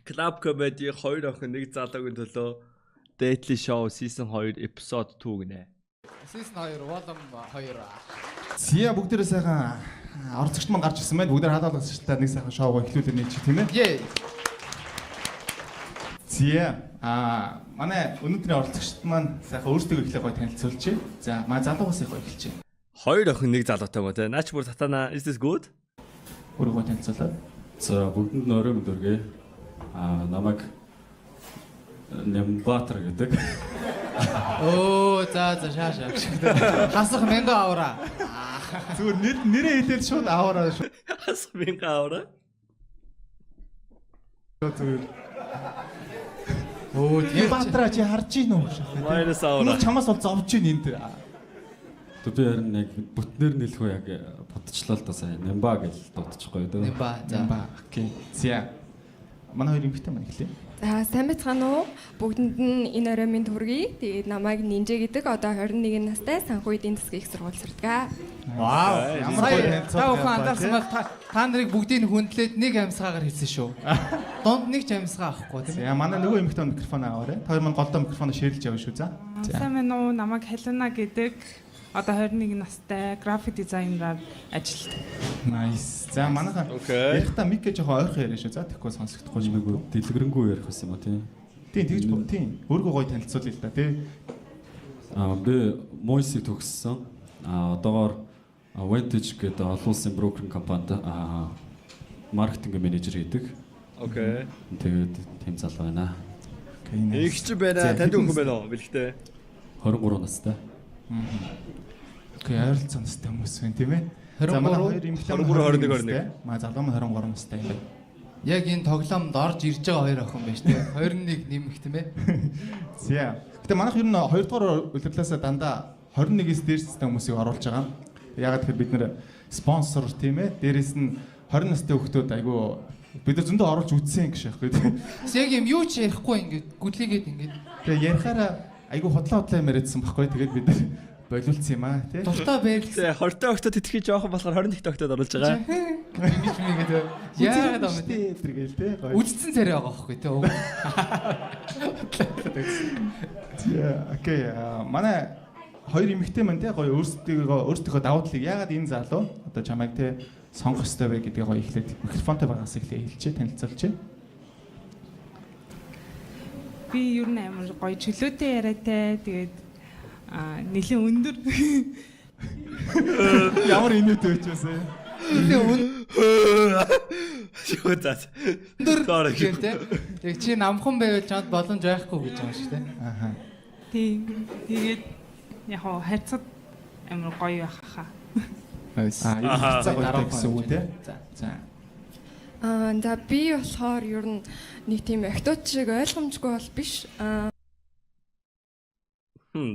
Club Comedy 2 охин нэг залуугийн төлөө Daily Show Season 2 Episode 2 гинэ. Season 2 Volume 2. Зя бүгдээрээ сайхан орцогч маань гарч ирсэн байна. Бүгдээр хаалгалах шилтаа нэг сайхан шоуг эхлүүлээ нэг чи тийм ээ. Зя манай өнөөдрийн орцогчд маань сайхан өөрсдөө эхлэх гой танилцуулчих. За манай залуугаас их гой эхэлчихэ. 2 охин нэг залуутай мó те. Наач бүр сатана is this good? Өөрийгөө танилцуулаад. За бүгдэнд нь орой мэдэргээ. Намайг Нямбатар гэдэг. Оо за шаашаа. Хасах 1000 авра. Зүгээр нэрээ хэлээд шууд аваараа шүү. Хасах 1000 авра. Зүгээр. Оо Нямбатара чи харж ийн үү? Майнас авра. Юу чамаас бол зовж ийн энд. Би харин яг бүтнээр нэлэх үү яг бодчихлоо л да сая. Нямба гэж дуудчихгүй дөө. Нямба. Окей. Зя. Манай хоёр эмэгтэй маань эхлэе. За сайн байцгаана уу? Бүгдэнд нь энэ орой минь төргий. Тэгээд намайг Нинжэ гэдэг одоо 21 настай санхүү эдийн засгийн их сургууль сурдаг. Вау. Ямар та бүхэн анзаарсан байх та нарыг бүгдийг хүндлээд нэг амьсгаагаар хэлсэн шүү. Донд нэг ч амьсгаа авахгүй тийм ээ. За манай нөгөө эмэгтэй микрофон аваарай. Та хоёр маань голдоо микрофоноо шеэрлж явна шүү. За. Сайн байна уу? Намайг Хелена гэдэг. Одоо 21 настай график дизайнераар ажилладаг. Nice. За манайха ярихтаа мик гэж жоохон ойрхон яриа шүү. За тэгэхгүй сонсогдохгүй юм уу? Дэлгэрэнгүй ярих байсан юм а тийм. Тийм тэгж тийм. Өөргөө гоё танилцуулъя л да тий. Би Moisy төгссөн. Одоогоор Vintage гэдэг олон улсын брокеринг компанид маркетинг менежер хийдэг. Окей. Тэгээд тийм залуу байна. Их ч байна. Танд хүн байна уу? Бэлгтэй. 23 настай. Окей, ойролцоо настай хүмүүс байна тийм ээ. За манай хоёр эмэгтэй 21. Манай залуу маань 23 настай юм байна. Яг энэ тоглоомд орж ирж байгаа хоёр охин байна шүү дээ. 21 нэмэх тийм ээ. За. Гэтэ манайх ер нь 2 дугаар удирлаасаа дандаа 21-ээс дээш настай хүмүүсийг оруулж байгаа. Ягаад гэхээр бид нэр спонсор тийм ээ. Дээрээс нь 20 настай хүмүүс айгүй бид нар зөндөө оруулж үтсэн гэж байхгүй тийм. Яг юм юу ч ярихгүй ингээд гүдлийгээд ингээд. Тэгээ ярихаараа айгүй хотлоо юм яриадсан байхгүй. Тэгээд бид нар болиулсан юм аа тий. Дуртай байрлал. 20-т октод итгэж жоохон болохоор 21-т октод оруулж байгаа. Ингэж мэгээд яагаад юм бэ? Тэргээл тий. Үдцэн царай байгаа байхгүй тий. Окей. Манай хоёр эмэгтэй маань тий гоё өөрсдийнхөө давуу талыг яагаад энэ залуу одоо чамайг тий сонгох ёстой вэ гэдгийг гоё эхлээд микрофонтой байгаас эхлэе хэлчихэ танилцуулчих. Би ер нь амар гоё чөлөөтэй яриатай. Тэгээд нэлийн өндөр. Ямар инээтэй байчихсан. Юу заа. Өндөр гэнтэй. Яг чи намхан байвал чамд боломж байхгүй гэж байгаа шүү дээ. Аха. Тийм. Тэгээд яг хоо хайцад амар гоё байх хаа. За гоё гэсэн үг тий. За. За би болохоор ер нь нэг тийм актууд шиг ойлгомжгүй бол биш.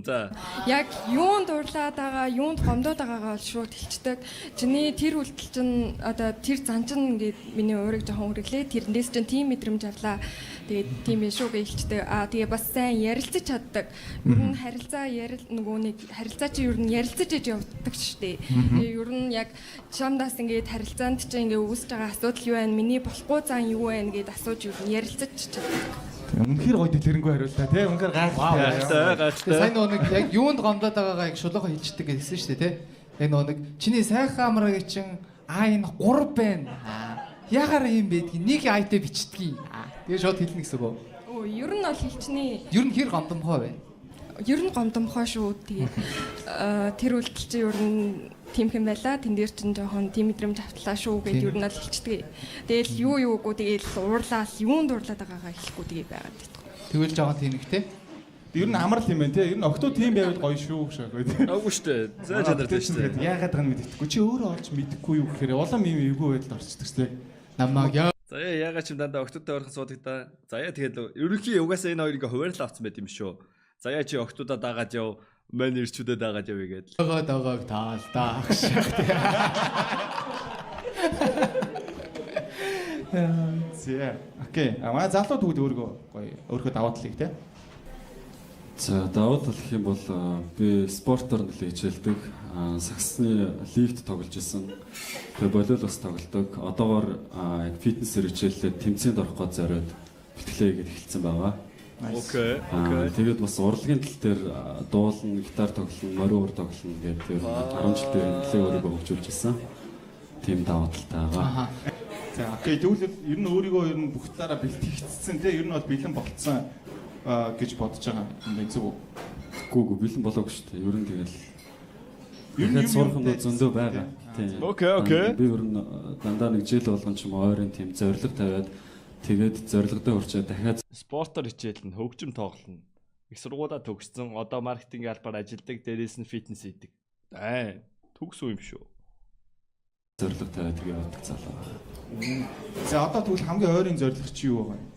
За. Яг юунд дурлаад байгаа, юунд гомдоод байгаагаа шууд хэлцдэг. Чиний тэр үйлдэл чинь одоо тэр зан чинь ингээд миний уурыг жоохон үргэлээ. Тэрнээс чинь тийм мэдрэмж авлаа. Тэгээд тийм ээ шүү гэж хэлцдэг. Тэгээ бас сайн ярилцаж чаддаг. Ер нь харилцаа нөгөө нэг харилцаа чи ер нь ярилцаж иж явдаг шүү дээ. Тэгээ ер нь яг чамдаас ингээд харилцаанд чинь ингээд үүсэж байгаа асуудал юу вэ? Миний болохгүй зан юу вэ гэдээ асууж ер нь ярилцаж чаддаг. Үнэхээр гоё дэлгэрэнгүй хариултаа тий. Үнэхээр Гайхалтай. Сайн нэг яг юунд гомдоод байгаагаа яг шулуухан хэлчихдэг гэсэн шүү дээ тий. Яг нэг чиний сайхан амраг чинь энэ 3 байна. Ягаар юм бэ гэдгийг нэг айтэ бичдэг. Тэгээ шууд хэлнэ гэсэн үг. Оо ер нь бол хэлчний. Ер нь хэр гомдомхой вэ? Ер нь гомдомхой шүү. Тэгээ тэр үйлдэл чинь ер нь тиймхэн байла. Тэн дээр чинь жоохон тийм мэдрэмж автлаа шүү гэж ер нь л хэлчихдэг. Тэгэл юу юугүй тэгэл уурлаа юунд уурлаад байгаагаа хэлэхгүй тэгээ байгаад байдаг. Тэгвэл жоохон тэнэгтэй. Ер нь амрал юм байна тий. Ер нь октоо тийм байвал гоё шүү гэшээ. Агуу штэ. За чанартай штэ. Яагаад гэнэ мэддэхгүй. Чи өөрөө олж мэдэхгүй юу гэхээр улам юм эвгүй байдал орчдөг тий. Намайг За яагаад ч юм дандаа октодтой ойрхон суудаг да. За яа тэгээд ерөнхий угаасаа энэ хоёрыг хуваарлаа авсан байт юм шүү. За яа чи октодоо дагаад яв. Мань ирчүүдэд дагаад явъя гэдэл. Дагааг таалдаа агшах тий. Зэ. Окей. Манай залуу төгд өөргөө гоё өөрхөө даваа талыг тий. За даваа тал гэх юм бол би спортоор нэлээд хичээлдэг. Саксны лигт тоглож исэн. Тэгээ болол бас тоглодог. Одоогоор яг фитнесээр хичээллээд тэмцээнд орох гэж зориод битгэлээ гээд эхэлсэн байгаа. Окей. Тэгээд бас урлагийн тал дээр дуулна, гитар тоглоно, морин уур тоглоно гэдэг 10 жил дээр нэлээд өөрийгөө хөгжүүлж ирсэн. Тим даваа талтай байгаа. За окей тэгвэл ер нь өөрийгөө ер нь бүх талаараа бэлтгэгдсэн те ер нь бол бэлэн болцсон гэж бодож байгаа юм байна зүг үү? Гүү бэлэн болоогүй шүү дээ. Ер нь тэгэл дахиад сурах юм зөндөө байгаа. Тийм. Окей. Би ер нь дандаа нэг жил болгон ч юм ойрын тийм зориг тавиад тэгээд зорилгодоо хүрчээд дахиад Спортоор хичээл нь хөгжим тоглоно. Их сургуулаа төгссөн, одоо маркетинг албаар ажилладаг, дээрээс нь фитнес хийдэг. Төгс үе юм шүү. зориг тавиад тэгээд явдаг залуу. За одоо тэгвэл хамгийн ойрын зорилго чи юу байгаа юм?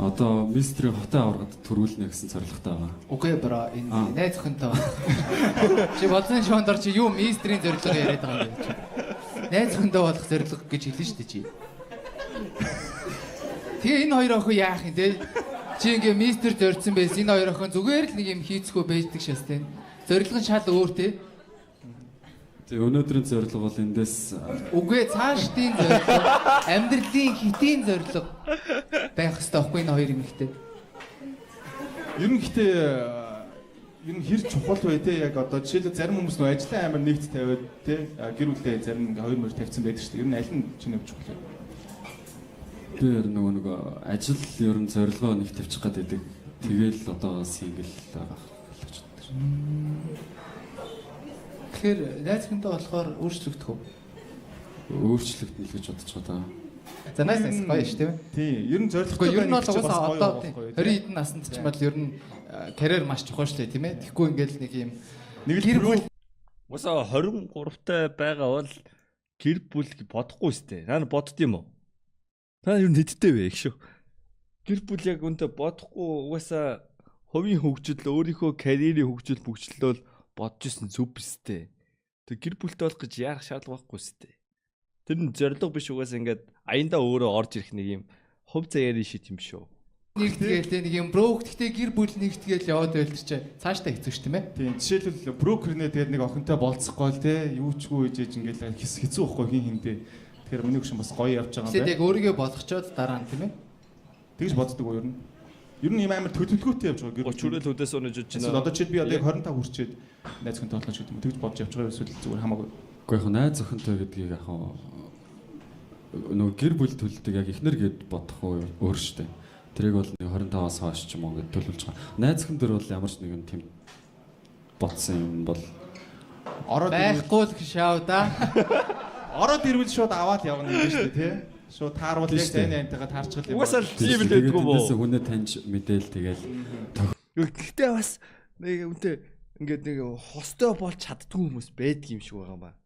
Одоо мистери хотын аваргад төрүүлнэ гэсэн зорилготой байгаа. Үгүй бро энэ найз охинтой. Чи бодсон шондор чи юу мистерийн зорилго яриад байгаа юм бэ? Найз охинтой болох зорилго гэж хэлнэ шүү дээ чи. Тэгээ энэ хоёр охин яах юм те? Чи ингээ мистер зорьсон байс энэ хоёр охин зүгээр л нэг юм хийцгүй байждаг шээс те. Зорилго нь шал өөр те. Тэгээ өнөөдрийн зорилго бол эндээс Үгүй цаашдын зорилго, амьдралын хитийн зорилго байх хэрэгтэй байхгүй энэ хоёр юм ихтэй. Ер нь гэхдээ ер нь хэр чухал бай те яг одоо жишээлбэл зарим хүмүүс нөө ажлын амар нэгт тавиад те гэр бүлдээ зарим ингээ 2 мөр тавьсан байдаг шүү дээ. Ер нь аль нь чинь нэг чухал вэ? тэр нэг ажил ер нь зорилгоо нэг тавьчих гээд байдаг. Тэгээл одоо сингл байгаа болж байна. Тэгэхээр найзхантай болохоор өөрчлөгдөх үү? Өөрчлөгдөн л гэж бодож байгаа. За найс гоё шүү дээ. Тий, ер нь зорилготой ер нь бол угаасаа одоо 20 хэдэн наснд ч юм бол ер нь карьер маш чухал шүү дээ, тийм ээ. Тэгэхгүй ингээл нэг юм нэг л угаасаа 23-тай байгаа бол гэр бүл бодохгүй сте. Наа бодд юм уу? Та ер нь хэдтэй вэ гэх шүү. Гэр бүл яг үнтэй бодохгүй угаасаа хувийн хөгжил өөрийнхөө карьерийн хөгжил бүгжлөл бодож исэн зүв бистэй. Тэг гэр бүлтэй болох гэж яарах шаардлага байхгүй сте. Тэр нь зориг биш угаасаа ингээд аяндаа өөрөө орж ирэх нэг юм хувь заяарын шит юм шүү. Нэг тэгэл те нэг юм брокгэхдээ гэр бүл нэгтгэл яваад байл чи цаашдаа хэцүү ш тийм ээ. Тийм жишээлбэл брокернээ тэгээд нэг охинтой болцохгүй л те юу ч гоо ижээж ингээл хэцүү байхгүй хин хиндэ. Тэгэхээр миний хөшин бас гоё явж байгаа юм байна. Тэгээд яг өөрийгөө болгочоод дараа нь тийм ээ. Тэгж боддог уу ер нь? Ер нь юм амар төлөвлөгөөтэй явж байгаа гэр бүл. Өчигдөр өдөөс өнөж жиж байна. Одоо чи би одоо 25 хүрчээд найз охинтой болно ч гэдэг юм. Тэгж бодож явж байгаа эсвэл зүгээр хамаагүй. Уу яг найз охинтой гэдгийг яг нөгөө гэр бүл төлөлтөг яг ихнэр гэд бодох өөр штэ. Тэрийг бол 25-аас хойш ч юм уу гэд төлөвлөж байгаа. Найз охин дээр бол ямар ч нэгэн тийм бодсон юм бол ороод байхгүй л шаав да. Ороод ирвэл шууд аваад явна юм шүү дээ тий. Шууд тааруул яг тань антайгаа таарчихл юм. Угаасаа тийм л байдгүй боо. Тэндээс хүнээ таньж мэдээл тэгэл. Гэхдээ бас нэг үнтэй ингээд нэг хостой болж чаддгүй хүмүүс байдаг юм шиг байгаа юм ба.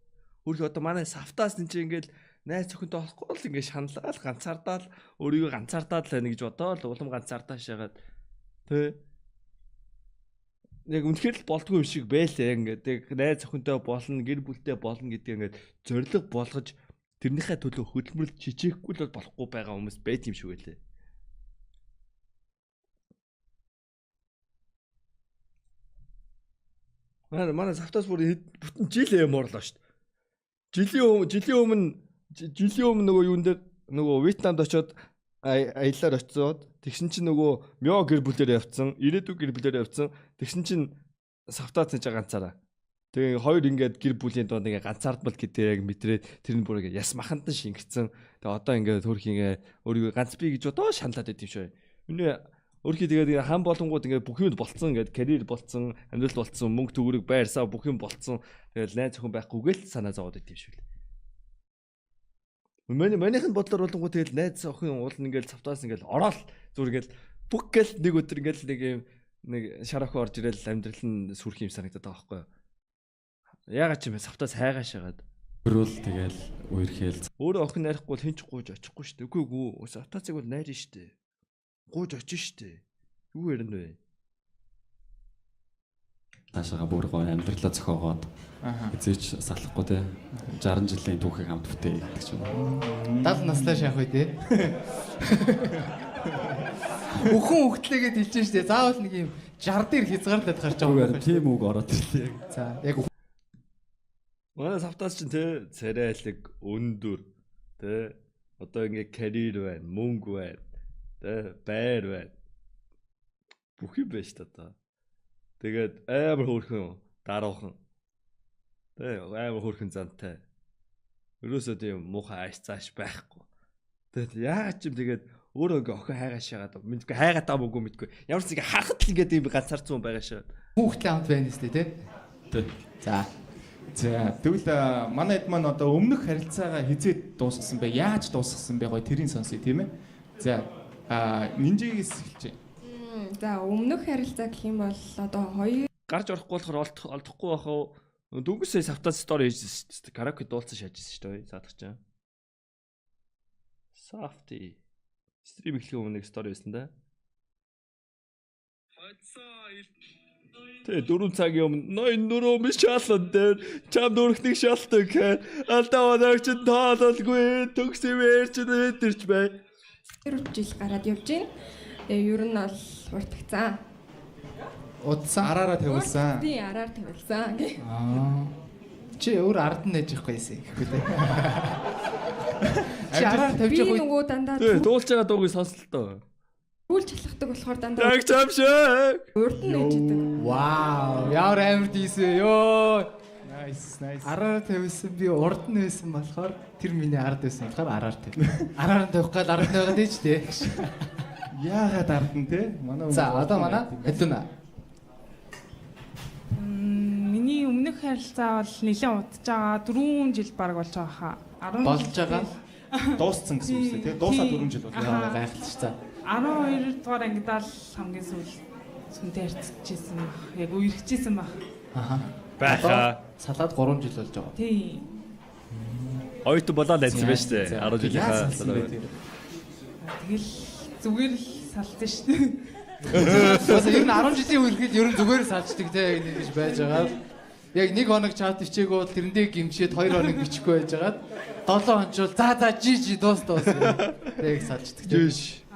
Өөрхий одоо манай савтаас энэ чинь ингээд найз охинтой болохгүй л ингээд шаналгаал ганцаардаал өөрийгөө ганцаардаад л байна гэж бодоол улам ганцаардаа шагаад тий. Яг үнэхээр л болдгүй юм шиг байлаа ингээд яг найз охинтой болно гэр бүлтэй болно гэдэг ингээд зориг болгож тэрнийхээ төлөө хөдөлмөрлөж чичээхгүй л болохгүй байгаа хүмүүс байт юм шиг байлээ. Манай савтаас бүр бүтэн жил ямуурлаа шүү дээ. Жилийн өмнө нөгөө юун дээр нөгөө Вьетнамд очиод аяллаар очиод тэгсэн чинь нөгөө Мё гэр бүлээр явцсан, ирээдүйн гэр бүлээр явцсан. Тэгсэн чинь савтаас нэж ганцаараа. Тэгээ хоёр ингээд гэр бүлийн донд ингээ ганцаардмал гэдэг яг мэдрээд тэр нь бүр ингээ яс маханд нь шингэцэн. Тэгээ одоо ингээ төрх ингээ өөрийгөө ганц би гэж бодоо шаналаад байт юм шүү. Миний өөрхий тэгээд хам болонгууд ингээ бүх юм болцсон ингээд карьер болцсон, амьдрал болцсон, мөнгө төгрөг байрсаа бүх юм болцсон. Тэгээд найз охин байхгүйгээл санаа зовоод байт юм шүү. Манийх нь бодлоор болонгууд тэгэл найз охин уул ингээл цавтаас ингээл ороод зүргээл бүх гэл нэг өдөр ингээл нэг юм нэг шарахуу орж ирэл амьдрал нь сүрх юм санагдаад байгаа байхгүй юу? Яагаад ч юм бэ цавтаас хайгаа шагаад өрөөл тэгэл үерхэл өөрөө охин найрахгүй бол хинч гууж очихгүй шүү дээ. Үгүй цавтаасыг бол найрна шүү дээ. Гууж очих шүү дээ. Юу ярина вэ? таашаага бүр гоё амьдралаа зохиогоод эзэж салахгүй те 60 жилийн түүхийг хамт бүтээ гэдэг ч юм. 70 настай шахах үү те. Өхөн хөлтлээгээд хэлж штэ. Заавал нэг юм 60 дээр хязгаарлаад гарч байгаа юм. Тийм үг ороод ирлээ. За яг манай савтаас чинь те царайлаг өндөр те одоо ингээ карьер байна, мөнгө байна. Тэ байр байна. Бүх юм байж та одоо. Тэгээд амар хөөрхөн даруухан. Тэ амар хөөрхөн зантай. Ерөөсөө тийм муухай айс цааш байхгүй. Тэгээд яагаад ч юм тэгээд өөрөө ингээ охин хайгаас шагаад мэдгүй хайгаад байгаа мөгөө мэдгүй. Ямар ч ингээ харахад л ингээ тийм ганцаарцсан байгаа шагаад. Хүүхдээ хамт байна нэстэ тий. Тэ. За. За тэгвэл манай хэд маань одоо өмнөх харилцаагаа хизээд дуусгасан бэ? Яаж дуусгасан бэ? Гоё тэрийг сонсъё тийм ээ. За Нинжигээс эхэлж. За өмнөх харилцаа гэх юм бол одоо хоёр Гарч орохгүй болохоор олдохгүй байх уу? Дөнгөсөө савтаа стори хийжсэн шүү дээ. Караоке дуулсан шаажсэн шүү дээ. Саадах чинь. Safety. Стрим эхлэх өмнө нэг стори байсан да. Тэ 4 цагийн өмнө ноён нөрөө мис шаалсан дээр чам дөрөхнийг шаалтдаг. Алдаа оногч тоололгүй төгсвэр ч өдөрч бай. 2 жил гараад явж гин. Тэгээ ер нь бол уртагцсан. Удсан. Араараа тавилсан. Тийм араар тавилсан гэ. Чи өөр ард нь нэж явах байсан гэхгүй тий. Чи араар тавьж Би явах нөгөө дандаа Тэ дуулж байгаа дуугийг сонслоо. түлж халахдаг болохоор дандаа Яг чамшаа. урд нь нэж идэг. Вау, ямар амар дийсвэ ёо. Nice. Араар тавьсан би урд нь байсан болохоор тэр миний ард байсан болохоор араар тавь. Араар нь тавих гал ард нь байгаад ийч тий. Яагаад ардан те? Манай За одоо манай Элүна. Миний өмнөх харилцаа бол нэлээд удаж байгаа 4 жил баг болж байгаа хаа. 10 Болж байгаа. дууссан гэсэн үг үү те? Дуусаад 4 жил боллоо. Яа гайхалтай за. 12 дугаар ангидаа л хамгийн сүүл сүнтэй харьцчихсэн баг. Яг үерхчихсэн баг. Аха. Байхаа. Салаад 3 жил болж байгаа. Тий. Оёт болоо найзсан байж тээ. 10 жилийнхаа. Тэгэл зүгээр л салсан шүү дээ. Бас ер нь 10 жилийн үерхэд ер нь зүгээр салждаг те ингэж байж байгаа. Яг 1 хоног чат ичээгөө бол тэрэндээ гимшээд 2 хоног бичихгүй байж байгаа. 7 хончвол за жи дуус. Тэг салждаг. Жиш.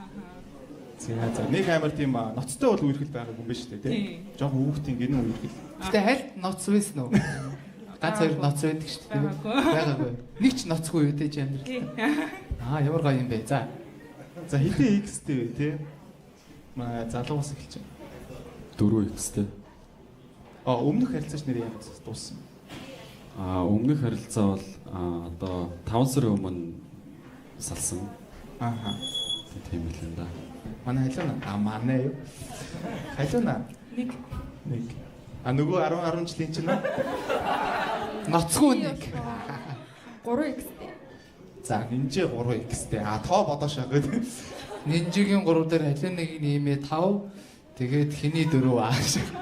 За нэг амар тийм ноцтой бол үерхэл байгаагүй юм байна шүү дээ те. Жог хүүхдийн гинэн үерхэл. Гэтэ хальт ноц байсан уу? Ганц хоёр ноц байдаг шүү дээ. Байгаагүй. Нэг ч ноцгүй юу те чи амьдрал. Ямар гоё юм бэ. За хэдэн X-тэй вэ те? Залуугаас эхэлж байна. 4X-тэй. Өмнөх харилцаач нэр яг дууссан. Өмнөх харилцаа бол одоо 5 сарын өмнө салсан. Ааха. Тийм л юм да. Манай Халиуна. Манай юу? Халиуна. Нэг Нөгөө 10 жилийн чинь Ноцгүй нэг. 3x. за нинжээ 3X-тэй. Тоо бодоошаа гэдэг. Нинжигийн 3 дээр Халиунагийн нэмээ 5. Тэгээд хиний 4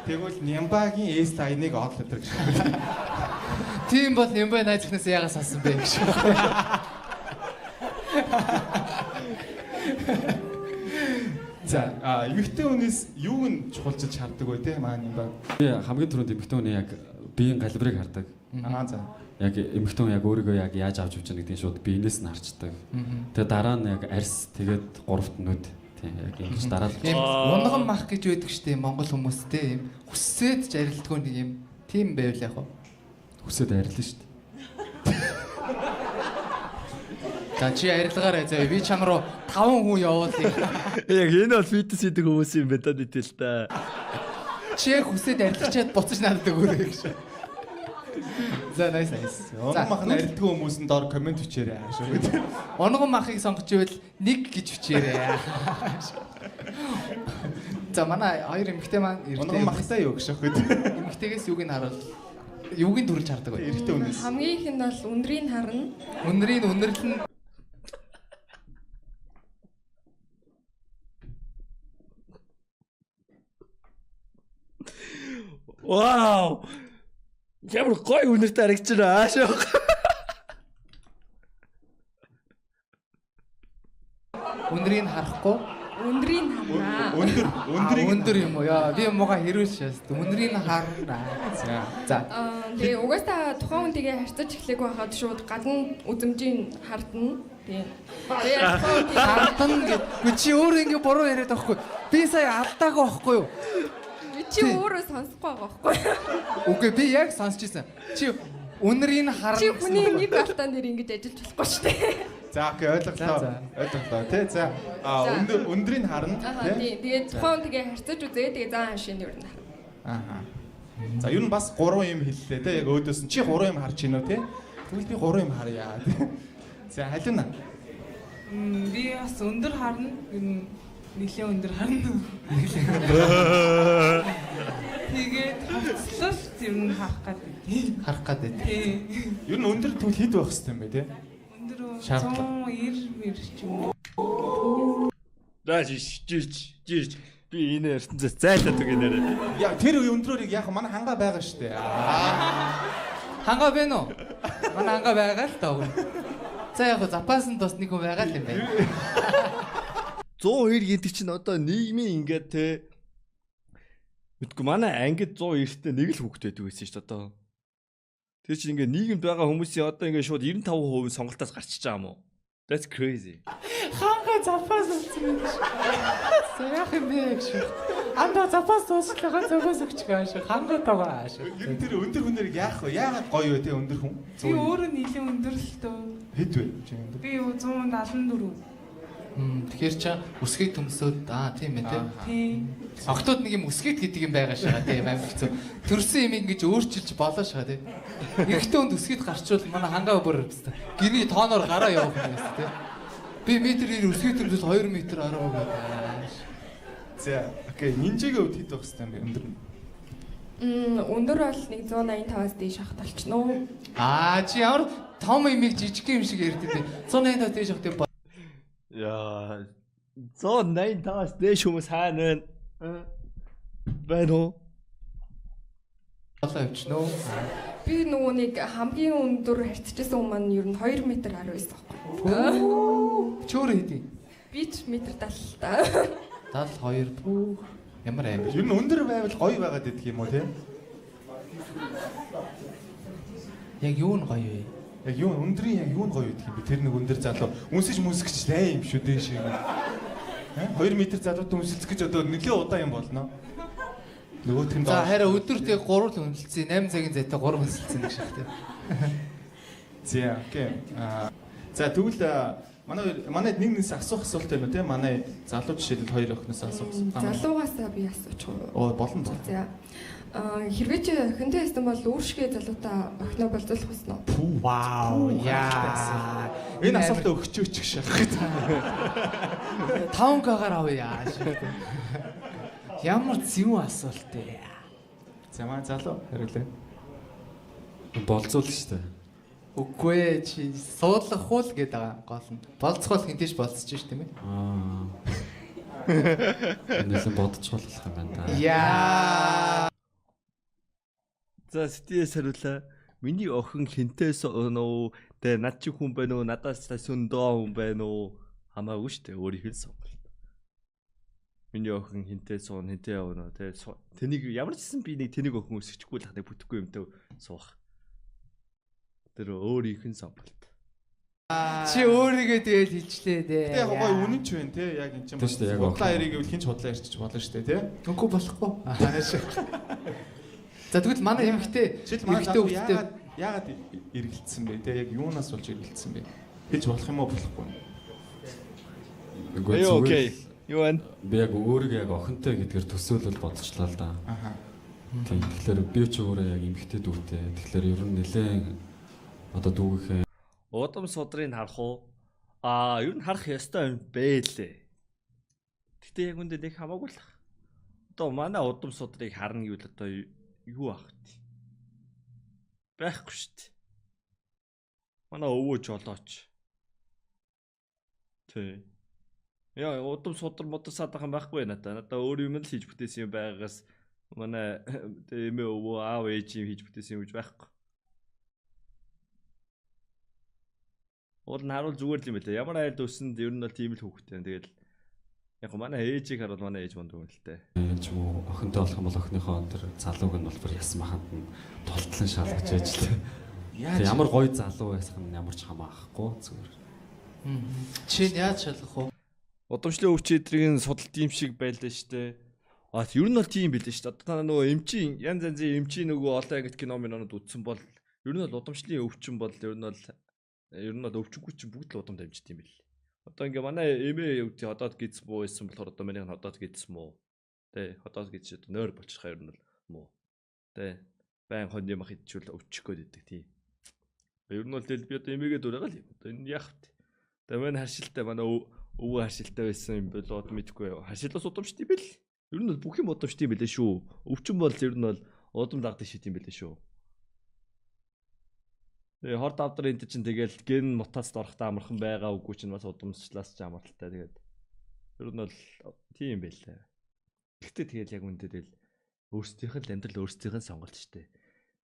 Тэгвэл Нямбагийн S-line-ыг оол өдр гэж. Тийм бол Нямбай найз ихнээс яагаас салсан бэ гэж. За эмэгтэй хүнээс юуг нь чухалчилж хардаг вэ те маань юм ба. Би хамгийн түрүүнд эмэгтэй хүний яг биеийн галбирыг хардаг. За. Яг эмэгтэй хүн яг өөрийгөө яг яаж авч явж байгаа гэдгийг шууд биенээс нь харцдаг. Тэгээ дараа нь яг арьс тэгээд гуравт нүд тийм яг ингэж дараалж. Тийм унган мах гэж байдаг штеп Монгол хүмүүстэй юм. Хүссээд ч арилдгүй нэг юм. Тийм байвал яг. Хүсээд арилна шүү дээ. За чи арилгаарай заа. Би чам руу 5 хүн явуулъя. Яг энэ бол фитнес хийдэг хүмүүс юм байна даа нийтэл та. Чи яг хүсээд арилгачаад буцаж надад өгөөрэй гэж. За nice. Унган мах нь арилдгүй хүмүүс нь доор комент бичээрэй шүү. Унган махыг сонгож ивэл 1 гэж бичээрэй. За манай хоёр эмэгтэй маань Унган махтай юу гэж аахгүй. эмэгтэйгээс юуг нь харуул. Юуг нь төрүүлж хардаг вэ? Эрэгтэй хүнээс. Хамгийн их нь бол өндрийг харна. Үнрийн үнэрлэл нь Вау! Ямар гоё үнэртэй харагдаж байна аашаа. үнрийг харахгүй. Өндрийг харна. Өндөр юм уу? Яа, би мууга хэрүүл шээс. Үнрийг харна. За. Тэгээ угаасаа тухайн хүнтэйгээ харьцаж эхлэх байхад шууд гадна үзмжийн хардна. Тэгээ Хартан гэдэг. Чи өөрөө ингэ буруу яриад байхгүй. Би сая алдаагаа байхгүй юу? чи өөрөө сонсохгүй байгаа байхгүй. Үгүй би яг сонсч ийсэн. Чи үнрийг харна. Чи хүний нэг алтан дээр ингэж ажиллаж болохгүй шүү дээ. За окей ойлголоо. Ойлголоо тий. За өндрийг харна тий. Тэгээд тухайн тэгээ харьцаж үзээ. Тэгээ зан хашийн юу нэ. Аа. За ер нь бас 3 юм хэллээ тий. Яг өөдөөс нь чи 3 юм харж гинөө тий. Тэгвэл би 3 юм харъя тий. За халина. Би бас өндөр харна. Ер нь нэлээ өндөр харна. Тэгээд хавцлал ер нь харах гэдэг. Харах гэдэг. Тий. Ер нь өндөр тэгвэл хэд байх хэвээр юм бэ тий. Өндөр Шаардлага. 190 ч юм уу. Жиж би энэ ертөнцөөс зайлаад үг нэрээ. Яа тэр үе өндрөөрийг яг манай ханга байгаа штэ. Ханга бэ нөө? Манай ханга байгаа л таа. За яг запас нь бас нэг хүн байгаа л юм байна. 190 гэдэг чинь одоо нийгмийн ингээд те мэдгүй манай ангид 190-тэй нэг л хүүхэд байдаг байсан шүү дээ одоо. Тэр чинь ингээд нийгэмд байгаа хүмүүсийн одоо ингээд шууд 95% сонголтоос гарчиж байгаа юм уу? That's crazy. Ханга запас үсгэн. Саяах юм бэ гэж. Анда запас тууслага запас өгч gaаш. Ханга тагаа ааш. Ер нь тэр өндөр хүнээр яах вэ? Яагаад гоё вэ те өндөр хүн? Би өөрөө нийлэн өндөр л дөө. Хэд вэ? Чи өндөр. Би 174. Тэгэхээр чи өсгий төмсөд тийм ээ тий. Тий. Октод нэг юм өсгийт гэдэг юм байгаа шаа тийм амар хэцүү. Төрсөн юм ингэж өөрчилж болоо шаа тийм. Эрэгтэй хүнд өсгийт гарчвал манай хангаа бүр өстэй. Гэрний тооноор гараа явах юм байна тийм. Би метрээр өсгийт төмсөд 2 метр арга байгаа. За окей нинжагийн хувьд хэд байх хэвээр юм бэ өндөр нь? Өндөр бол нэг 185-аас дээш хахт болчихно уу? Чи ямар том имийг жижиг юм шиг ярьдаг тийм. 185 дээш хахт Яа 185-аас дээш хүмүүс хаана вэ? Байна уу? болоо явчихно. Би нөгөө нэг хамгийн өндөр харьцажсэн хүн маань ер нь 2 м 10 байсан байхгүй. Чөөр хэдий. Би ч 1 м 70 та. 72. Ямар амар. Ер нь өндөр байвал гоё байгаад идэх юм уу те? Яг юу нь гоё вэ? Яг юу өндрийн яг юу нь гоё идэх юм бэ? Тэр нэг өндөр залуу үнсэж мүсгэж лай юм шүү дээ шиг. 2 м залуутай үнсэлцэх гэж одоо нэлээд удаа юм болно. Нөгөөх нь За хараа өдөрт яг 3 л үнэлцээ. 8 цагийн зайтай 3 үнэлцээ гэж шахтай. За окей. За тэгвэл манай нэгнээс асуух асуулт байна те манай залуу жишээлбэл хоёр охиноос асуух. Залуугаасаа би асууж байгаа. Оо болон зал. За. Хэрвээ чи охинтой байсан бол өөршгөө залуутай охиноо болцуулах хүснэ үү? Вау. Яа. Энэ асуултаа өгчөөч гэж шахах. 5К-гаар авъя. Ямар зүүн асуулт ээ. За манай залуу хариулъя. Болцоол штэ. Үгүй ээ чи суудлах хул гэдэг байгаа гол нь. Болцохол хинтэйч болцож ш тийм ээ. Нэлээд бодчихвол болох юм байна та. Яа. За стээс хариулаа. Миний охин хинтээс нөө тэ над чи хүн байна уу? Надаас сөндөө хүн байна уу? Хамаагүй штэ өөрийн хэл сонголт. Миний охин хинтээ суун хинтээ явна тэ тэнийг ямар ч гэсэн би нэг тэнийг охин өсөхгүй л хахнаа бүтэхгүй юмтай суух. Тэр өөрийнх нь сонголт. Чи өөрийгөө тэгэл хэлчлээ дээ. Тэ яг гоё үнэн ч байна те яг энэ чинь. Тэ шүү дээ, яг худлаа яриг гэвэл хинч худлаа ярьчих болно шүү дээ те. Үгүй болохгүй. За тэгвэл манай эмэгтэй Эмэгтэй хүүхдээ яагаад эргэлдсэн бэ те яг юунаас болж эргэлдсэн бэ? Хийж болох юм уу болохгүй юу? Үгүй Окей. Юу вэ? Би яг өөрийгөө яг охинтой гэдгээр төсөөлөл бодчихлаа л да. Аха. Тийм. Тэгэхээр би ч өөрөө яг эмэгтэй дүүтэй. Тэгэхээр ер нь нэлээд одоо дүүгийнхээ Удам судрыг харах уу? Ер нь харах ёстой юм бэ лээ. Гэтэ яг үндэ нэг хамаагүй л. Одоо манай удам судрыг харна гэвэл одоо юу ах вэ? Байхгүй шүү дээ. Манай өвөө жолооч. Тэ. Яа, удам судар модсаад байгаа юм байхгүй надаа. Надаа өөр юм л хийж бүтээсэн юм байгаас манай эмээ өвөө аав ээж юм хийж бүтээсэн юм гэж байхгүй. Уул нь харуул зүгээр л юм байлаа. Ямар айлд өсөнд ер нь бол тийм л хүүхдтэй. Тэгэл яг манай ээжийг харуул манай ээж монд юм л дээ. ч юм уу охинтой болох юм бол охиныхоо тэр залууг нь бол бүр ясам ханд нь толтлон шалгаж ээж лээ. Ямар гоё залуу байсах нь ямар ч хамаахгүй зүгээр. Чи яаж шалгах вэ? Удамшлын өвчтөдрийн судалт юм шиг байлаа штэ. Ер нь бол тийм байлаа штэ. Одоо та нөгөө эмчийн янз янзын эмчийн нөгөө олон ангит кино минонод үзсэн бол ер нь бол удамшлын өвчин бол ер нь бол Ер нь бол өвчггүй чинь бүгд л удам дамжт юм бэл. Одоо ингээ манай эмээ юу гэдэг ходоод гиз буу байсан болохоор одоо миний ходоод гизсэн мүү. Тэ ходоод гиз одоо нойр болчихоо ер нь бол муу. Тэ байн хон юм хидчүүл өвчих гээд идэг тийм. Ер нь бол тэл би одоо эмээгээ дураагаа л юм. Одоо энэ яах вэ? Тэгээ манай харшилтай манай өвөө харшилтай байсан юм болоо мэдгүй. Харшилаас удамшд юм бэл. Ер нь бол бүх юм удамшд юм бэлээ шүү. Өвчин бол ер нь бол удам дагдаг шит юм бэлээ шүү. Тэгээ хорд авдар энэ чинь тэгэл ген мутацд орохтой амархан байгаа үгүй чинь бас удамшлаас ч амралттай тэгээд ер нь бол тийм байлаа. Гэхдээ тэгэл яг үндэ тэгэл өөрсдийнх нь амьдрал өөрсдийнх нь сонголт штэ.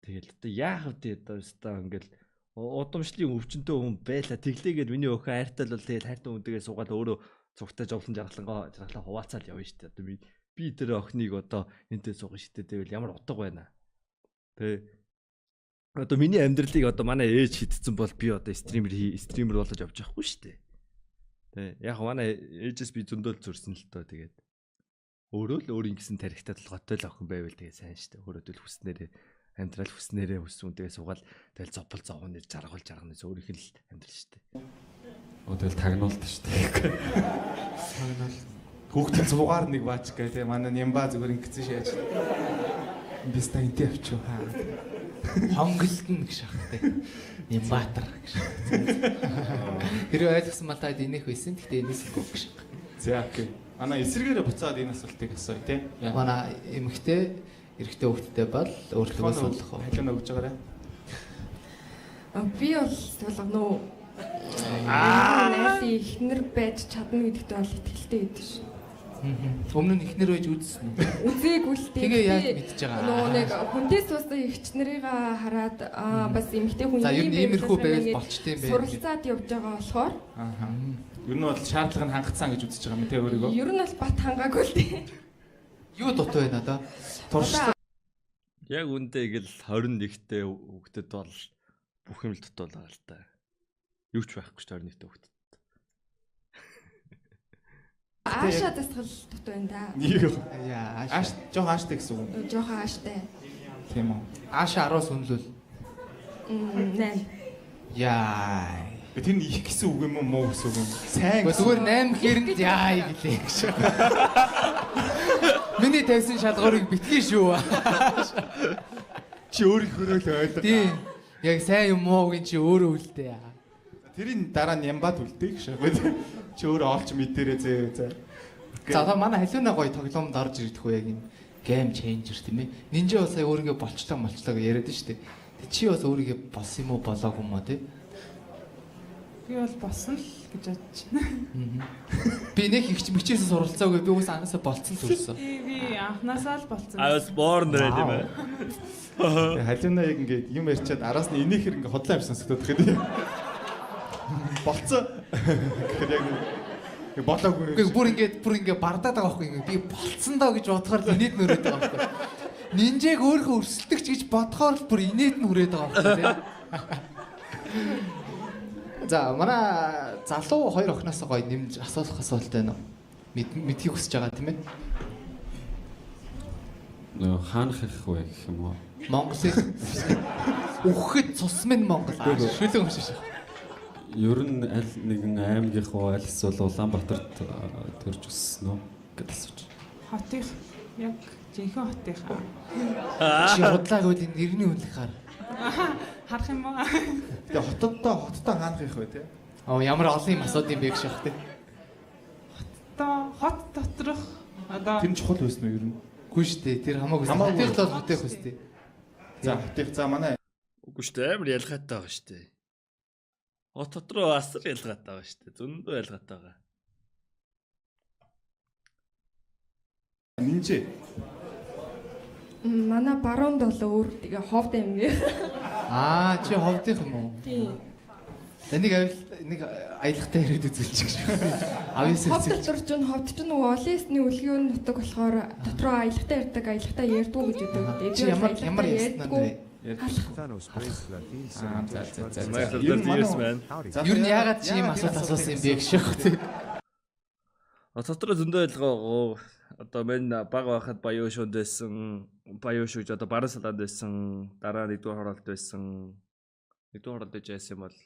Тэгэл одоо яах вэ одоо ингээл удамшлын өвчнөд хүн байла тэглээгээд миний өхөө хайртал бол тэгэл хайртай хүнтэйгээ суугаад өөрөө цугтай жовлон жаргалаа хуваацаал явна штэ. Одоо би тэр охиныг одоо энтэй сууган штэ тэгэл ямар утга байна. Тэ одоо миний амьдралыг одоо манай ээж хитцэн бол би одоо стример болж явж байхгүй шүү дээ. Тэ яг манай ээжээс би зөндөөл зурсан л тоо тэгээд өөрөө л өөрийн гэсэн тарихтаа толгойтой л охин байвал тэгээ сайн шүү дээ. Өөрөө л хүснээрээ амьдрал хүснээрээ хүссэн тэгээ суугаад тэгэл зовбол зовгоны жаргал өөрийнх нь л амьдрал шүү дээ. Оо тэгэл тагнуулт шүү дээ. Хүүхдийн цугаар нэг баач гэ те манай нямба зүгээр ингэсэн шээж. Би станти авчуу хаа. Хонголтон гэж шахтай. Нямбатар гэж. Тэр ойлгосон мал таад энийх байсан. Гэхдээ энэс үгүй гэж. За окей. Манай эсэргээрээ буцаад энэ асуултыг асууя те. Манай эмэгтэй эрэгтэй хүүхдтэй бол өөртөө суулгах уу? Халиана өгж байгаарай. Би бол суулгано. Найс ихнэр байж чадна гэдэгт бол итгэлтэй байдаг ш. Өмнө нь ихнэр байж үзсэн үү? Үзээгүй л дээ. Тэгээ яаж мэдж байгаа? Нөгөө нэг хүнтэй суусан эгч нарыг хараад бас эмэгтэй хүн за ер нь иймэрхүү байвал болчтой юм байна. Суралцаад явж байгаа болохоор Ер нь бол шаардлага нь хангацсан гэж үзэж байгаа юм те өөрийгөө. ер нь бол бат хангаагүй л дээ. Юу дутуу байна да? Туршлага. Яг үндэ гэл 21-тэй хүүхдэд бол бүх юм л дутуу байгаа л та. Юу ч байхгүй ш 21-тэй хүүхдэд. Ааша засгал дутуу байна да. Яа Ааш жоох ааштай гэсэн үг. Жохон ааштай. Тийм үү. Ааша 10-аас үнэлвэл 8. яа. Тэр нь их гэсэн үг юм уу муу гэсэн үг юм. Сайн. Зүгээр 8 гэрэнд яа гэлээ гэж. Миний тавьсан шалгуурыг битгий шүү. Чи өөрийнхөө л ойлго. Тийм. Яг сайн юм уу гин чи өөрөө үлдээ. Тэрийн дараа нь ямбад үлдээ гэж шээ. Чи өөрөө олж мэдэрээ зөө. За одоо манай халиуна гоё тоглоомд орж ирдэх үү яг энэ гейм ченжер тийм ээ. Нинжа бас өөрийгөө болчлоо гэж яриад нь шүү дээ. Чи бас өөрийгөө болсон юм уу болоогүй юм уу тий? Би бол болсон л гэж бодож байна. Би нэг ихч мичээс суралцаагүй би уус анасаа болцсон л үлсэн. Би анханасаа л болцсон. I was born there тийм ээ. Халиуна яг ингээд юм ярьчаад араас нь энийхэр ингээд хотлоо юм сонсогдоод байдаг. Болцсон. Тэгэхээр яг болоогүй. Үгүй бүр ингээд бардаад байгаа байхгүй би болцсон доо гэж бодохоор л инээд нүрээд байгаа байхгүй. Нинжэг өөрөө өрсөлдөгч гэж бодохоор л бүр инээд нүрээд байгаа байхгүй. За манай залуу хоёр охиноос гоё нэмж асуулах асуулт байна уу? Мэдхийг хүсэж байгаа тийм ээ. Нөө хаанах их вэ гэх юм уу? Монголыг үхэхэд цус минь Монгол шүлэн өмшөж. Ер нь аль нэгэн аймгийнх уу аль эсвэл Улаанбаатарт төрж өссөн үү гэдээ асууж. Хотын яг жинхэнэ хотынхаа. Чи худлаа гэвэл энэ нэрний үнэлэх хар. Харах юм уу? Тэгээ хоттой хаанах их вэ те? Оо ямар олон юм асууд юм бэ гэж шахах тий. Хот доторх одоо Тэр нь чухал байсан уу ер нь? Үгүй шүү дээ. Тэр хамаагүй. Хамаагүй. Тэр л хотын хөс тий. За хотыг за манай Үгүй шүү дээ амар ялгаатай байгаа шүү дээ. Хот дотроо асар ялгаатай байгаа шүү дээ. Зөндөө ялгаатай байгаа. нинжээ. Манай баруунд бол өөр тэгээ ховд юм гээ. Чи ховдынх юм уу? Тийм. Нэг аялагтай яриад үзүүлчих шүү. Авьяасаа Ховд дотор ч ховд ч нөгөө олесны үлгийн нутаг болохоор дотроо аялагтай ярьдаг, аялагтай ярьдгүй гэж өгдөг. Чи ямар яснаа вэ? Юу н яагаад чи юм асуулт асуусан юм бэ гэж шахах. Дотроо зөндөө ялгаа. Одоо мен баг байхад баян шуунд байсан. Баян шууж одоо баруун салаанд байсан. Дараа нэгдүгээр хороолт байсан. Нэгдүгээр хороолт байж яасан юм бол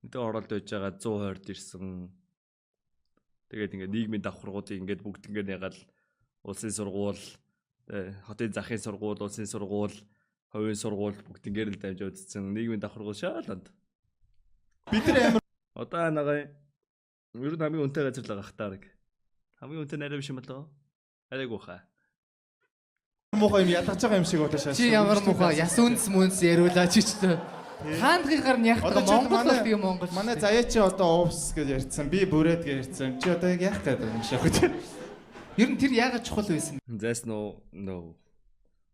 Мэдээ оролт байж байгаа 120-д ирсэн. Тэгээд ингээд нийгмийн давхаргуудыг ингээд бүгд ингээд ягаал улсын сургууль, хотын захын сургууль, улсын сургууль, хувийн сургууль бүгд ингээд л дамж үзсэн. Нийгмийн давхаргууд шааланд. Бид нар амар Одоо нагаа ер нь хамгийн үнэтэй газар л байгаа хтаа. Хамгийн үнэтэй нарийн биш юм болоо. Арайгуу хаа. муухай юм ялгаж байгаа юм шиг болоо шааш. Чи ямар муухай яс үнс мүнс яриулаач ч тийм. Хаандгийнхаар нь яг Монгол бол тийм Монгол. Манай заяа чи одоо уус гэж ярьсан. Би бүрээд гэж ярьсан. Чи одоо яг яах гэдэг юм шиг байна. Ер нь тэр яагаад чухал байсан? Зайсан уу? No.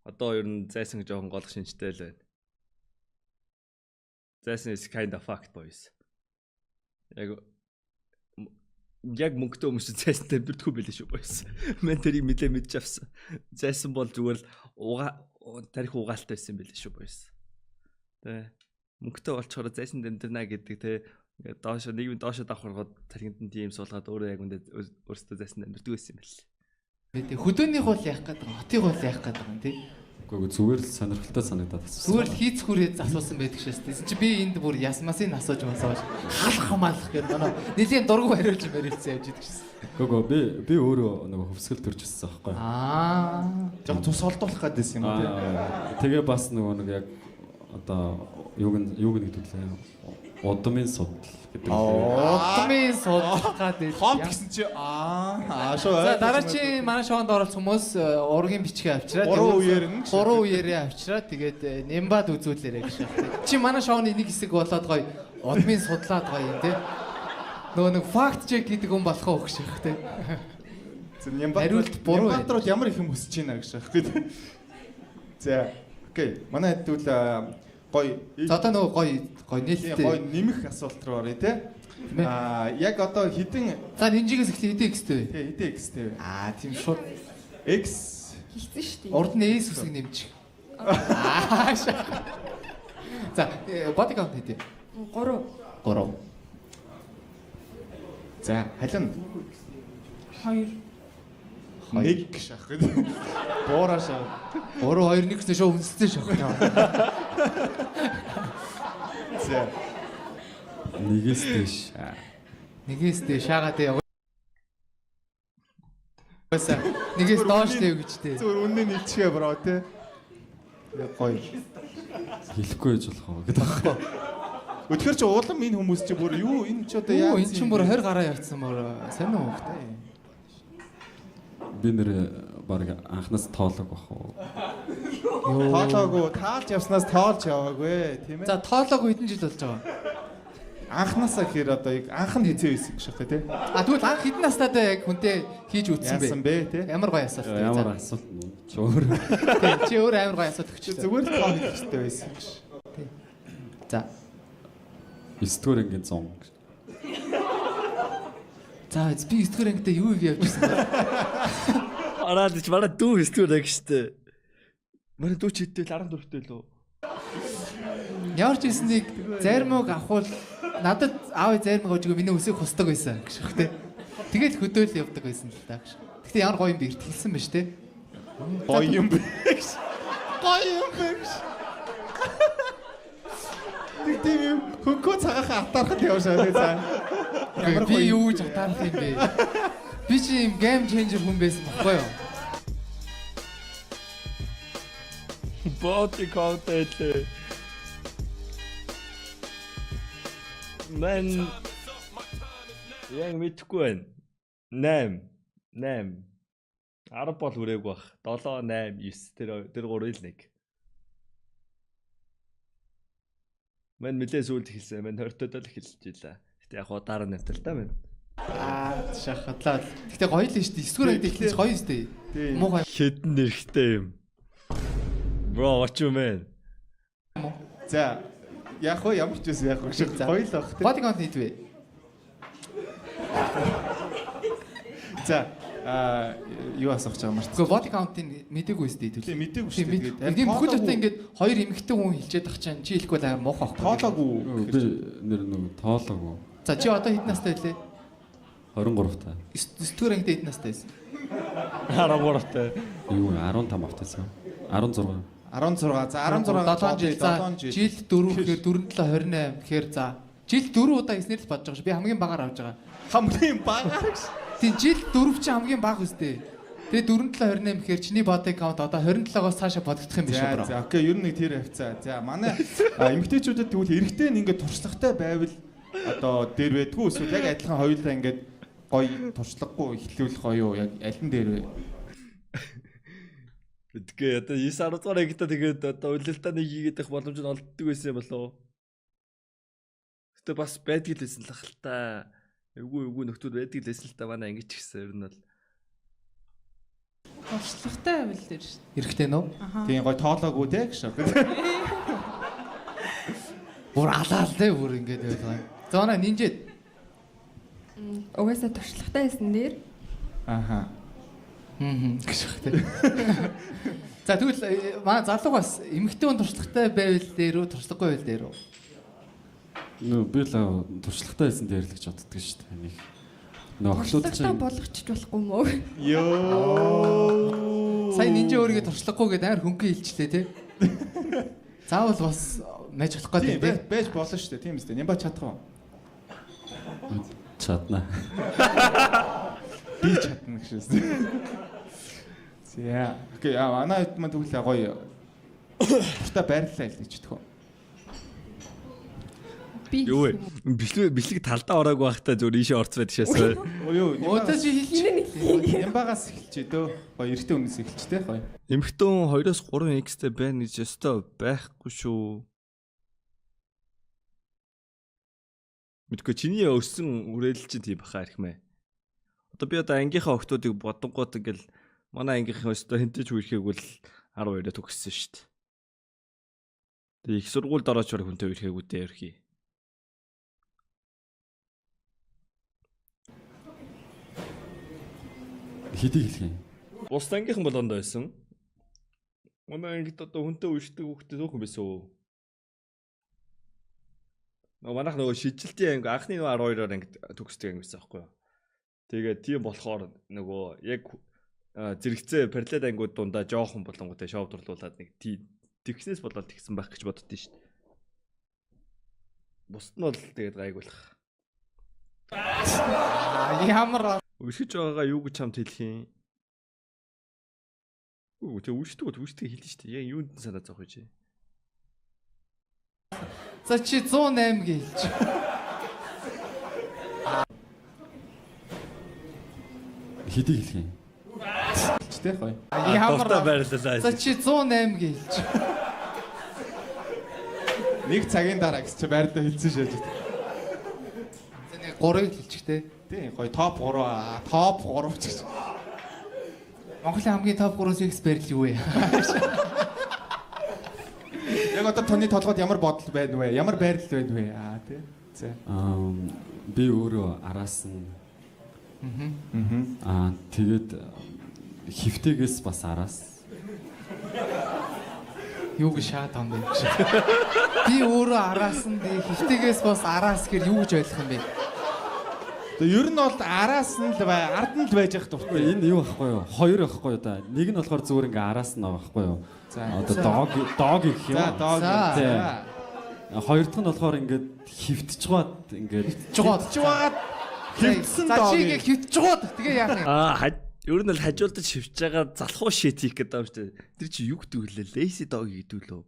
Одоо ер нь зайсан жоохон голох шинжтэй л байна. Зайсан is kind of fact boys. Яг мөнгөтэй хүмүүс зайсантай бэрдгүй байлээ шүү boys. Мен тэрийг мэдж авсан. Зайсан бол зүгээр л тарих угаалтай байсан байлээ шүү boys. Тэ мөнгөтэй болчоор зайсан дэмдэрнэ гэдэг те ингээд доош нийгмийн доошо давхаргууд тархинд нь тийм суулгаад өөрөө яг үндэ өөрсдөө зайсан дэмдэрдэг байсан юм байна. Тэ хөдөөнийх бол яах гээд байгаа. Хотыг бол яах гээд байгаа юм тий. Үгүй зүгээр л сонирхолтой санагдаад байна. Зүгээр л хийц хүрээд асуусан байдаг шээс. Тэсэн чи би энд бүр ясмасыг асууж масааж халах хамаалах гэдэг манай нэлийн дургу хариулж явж идэг шээс. Үгүй би өөрөө нөгөө хөвсгөл төрж өссөн байхгүй. Жог тус олдуулах гэдсэн юм уу тий. Тэгээ бас нөгөө нэг яг одоо юуг нэгдүүлээ. Удмын судал гэдэг. Удмын судал гэдэг. Хомт гэсэн чи шүү. За дараа чи манай шоунд оролцох хүмүүс ургийн бичгээ авчираад 3 үеэрээ авчираад тэгээд нямбад үзүүлээрэй гэж. Чи манай шоуны нэг хэсэг болоод гоё удмын судлаад гоё юм те. Нөгөө нэг факт чек гэдэг хүн болохоо өгш их те. Хариулт буруу. Нямбадрууд ямар их юм өсөж байна гэж байхгүй. За окей. Манай хэдүүл гоё. За одоо нөгөө гоё нээлттэй. Гоё нэмэх асуулт руу оръё те. Яг одоо хідэн за нинжигээс эхлээ хэдэн x-тэй вэ? Тий, хэдэн x-тэй вэ? Тийм шууд X Хэлсэн шүү дээ. урд нь s үсэг нэмчих. За body count хэдэ? 3. За халин 2 1 шах гэдэг. Буурашаа. 3 2 1 гэсэн шоу үнсэлсэн шах. За Нэгээс дэш. Нэгээс дэ шаагаад яа. Баса нэгээс доош дэв гэж дээ. зүгээр үнэн нийлчихээ бро те. Гоё. Хэлэхгүй байж болох уу гэдэг аахгүй. Өтгөр чи уулам энэ хүмүүс чи бүр юу энэ ч одоо яа. Энэ чинь бүр 20 гараа явцсан мөр сайн уу хөхтэй. Би нэр баг анхнаас тоолог бах уу. Тоолоогүй таалж явснаас тоолж яваагүй тийм ээ. За тоолоог хэдэн жил болж байгаа? Анхнаасаа гэхээр одоо яг анх нь хизээ байсан гэж байна тий. Тэгвэл анх хэдэн настайдаа яг хүнтэй хийж үтсэн бэ? Яасан бэ тий. Ямар гоё асуулт вэ? Ямар асуулт нь ч өөр. Чи өөр амар гоё асуулт өгч. Зүгээр л тоо хийхтэй байсан гэж. За. 9 дугаар ангийн 100. За би 9 дугаар ангитай юу явж ирсэн бэ? Араад ч манай дүү хэстүүр яг штэ. Манай дүү ч хэдтэй л 14-тэй л үү? Ямар ч хэлснийг зармыг авахул надад аав зармыг өгөөгүй миний өсөг хусдаг байсан гэж бах те. Тэгээд хөдөөл явдаг байсан л та гэж. Гэхдээ ямар гоё юм бэ гэрт хэлсэн байж те. Гоё юм бэ. Гоё юм бэ. Тийм юм хөнгөө цагаахан атаархад явшаа тий цаа. Би юу ч атаарх юм бэ? Би чи юм гейм ченжер хүн байсан баггүй юу? Body content. Мен яг мэдхгүй байна. 8 10 бол хүрээгүй бах. 7 8 9 тэр 3-ыг л нэг. Мен нэлээ сүүлд хэлсэн. Мен 20-тод л эхэлж илаа. Гэтэ яг удаар нь навтал та мен. Шахатлаа. Гэтэ гоё л шүү дээ. 9 дугаар ангид эхлэж гоё шүү дээ. Муухай. Хэдэн нэрхтэй юм. Bro, what you mean? За яг хөө ямар ч үс яг хөө шиг гоё л бах тий. Body count хийдвэ. За юу асуух гэж байгаа юм бэ? Гэхдээ body count-ыг мэдээгүй шүү дээ. Тийм мэдээгүй шүү дээ. Тэгээд энэ бүхэл бүтэн ингээд хоёр эмэгтэй хүн хэлчихэд ах чинь чи хэлэхгүй амар муухай ах. Би Тоолоогүй. нэр нэг тоолоогүй. За чи одоо хэдэн настай вэ? 23 та. 9 дугаар ангид хэдэн настай байсан? 13-тай. Юу 15 автайсан. 16. 16. За 16 7 жил. За жил 4 гэхээр 4 7 28 гэхээр за Жил 4 удаа хийснээр л бодож байгаа ш. Би хамгийн багаар авч байгаа. Хамгийн багаар гэж. Тийм жил 4 чи хамгийн бага үстэй. Тэгээ 4728 гэхээр чиний body count одоо 27-оос цаашаа бодогдох юм биш үү бро? За окей, ер нь нэг тэр хавцаа. За манай эмэгтэйчүүдэд тэгвэл эрэгтэй нь ингээд туршлагатай байвал одоо дээр байдгүй эсвэл яг адилхан хоёулаа ингээд гоё туршлагагүй эхлүүлэх гоё юу? Яг аль нь дээр вэ? Тэгээ одоо 9-10 дугаар ангита тэгээд одоо улиралтаа нэг хийгээд их боломж нь олддог байсан юм болов. Гэтэ бас байдаг л байсан л хальтаа. Эвгүй нөхдүүд байдаг л байсан л та манай ангич гэсэн ер нь бол. Туршлагатай байвал дээр шүү. Эрэхтэй нөө? Тийм гоё тоолоогүй те гэж. Бүр алаал те бүр ингээд байлаа. Зоона нинжэд. Угаасаа туршлагатай байсан дээр. Аха. Гэж бах те. За тэгвэл манай залуу бас эмэгтэй хүн туршлагатай байвал дээр үү, туршлагагүй байвал дээр үү? Би л туршлагатай байсан дээр л гэж боддог шүү дээ. Нэг охлууд Туршлагатай болгочих болохгүй мөө. Йоо. Сайн нинжэ өөрийгөө туршлагагүй гэдээ амар хөнгөн хэлчлээ те. Заавал бас байж болох Тийм гэдэг те. байж болно шүү дээ. Тийм үстэй. Нямба чадах уу? чадна. Би чадна гэшээс. За. Окей, манай хэд мань тэгвэл гоё. Та байрлалаа л гэж тэгв. Би Юу вэ? Бичлэг талдаа ороогүй байхдаа зөв ийшээ орц байдаг шээс. Юу Өөдөө чи хэлчих. Нямбагаас эхэлчээ дөө. Гоё эртний өмнөөс эхэлчтэй гоё. Эмхтэн 2-3 x-тэй байна гэж өстой байхгүй шүү. Мэдгүй чиний өссөн үрээлэл чинь тийм баха архимэ. Одоо би одоо ангийнхаа охтуудыг бодонгууд ингээл манай ангийнхаа өстой хинтэж үерхээгүй л 12-д төгссөн шүү дээ. Тэгээ их сургуульд орооч барь хүнтэй үерхээгүй дээ ерхий. Хэдий хэлэх юм. Бус ангийнхан болгонд байсан. Манай ангид одоо хүнтэй үерхдэг хүүхдээ зөөхөн байсан үү? Манайх нөгөө шижилтийн анги анхны 12-оор ангид төгсдөг анги байсан байхгүй юу? Тэгээд тийм болохоор нөгөө яг зэрэгцээ параллел ангиуд дундаа жоохон болонготой шоудруулуулад нэг тэгснээс болоод тэгсэн байх гэж боддоо шүү дээ. Бусд нь бол тэгээд гайгуулах. Ямар Үсгэж байгаагаа юу гэж хамт хэлэх юм? Үгүй тэг үсдэг хэлнэ шүү дээ. Яг юунд нь санаа зовх вэ? За чи 108 гэлж. Хэдий хэлэх юм. Эхэлчтэй гоё. Дуртай байрлалаа. За чи 108 гэлж. Нэг цагийн дараа гэж чи байрдаа хэлсэн шээж. За нэг 3-ыг хэлчихтэй. Тийм гоё топ 3 топ 3 ч гэж. Монголын хамгийн топ 3 секс барил юу вэ? Яг одоо таны толгойд ямар бодол байна вэ? Ямар байрал байна вэ? Тийм. За. Би өөрөө араас нь тэгээд хөвтэйгээс бас араас. Юу гэж шаад юм бэ? Би өөрөө араас нь хөвтэйгээс бас араас гэр юу гэж ойлгох юм бэ? Тэгээ ер нь бол араас нь л бай, ард нь л байж явах дуртай. Энэ юу байхгүй юу? Хоёр байхгүй юу да. Нэг нь болохоор зүгээр ингээ араас нь байхгүй юу? За. Одоо дог гэх юм. За, дог. За. Хоёр дахь нь болохоор ингээд хөвтжгаад ингээд Чугаад хөвтсөн За дог. чи ингээ хөвтжгаад тэгээ яах юм? Ер нь л хажуулдаж шивж байгаа залхуу шит хийх гэдэг юм шүү дээ. Тэр чи юу гэдэг вэ? Lazy dog гэдэг үү?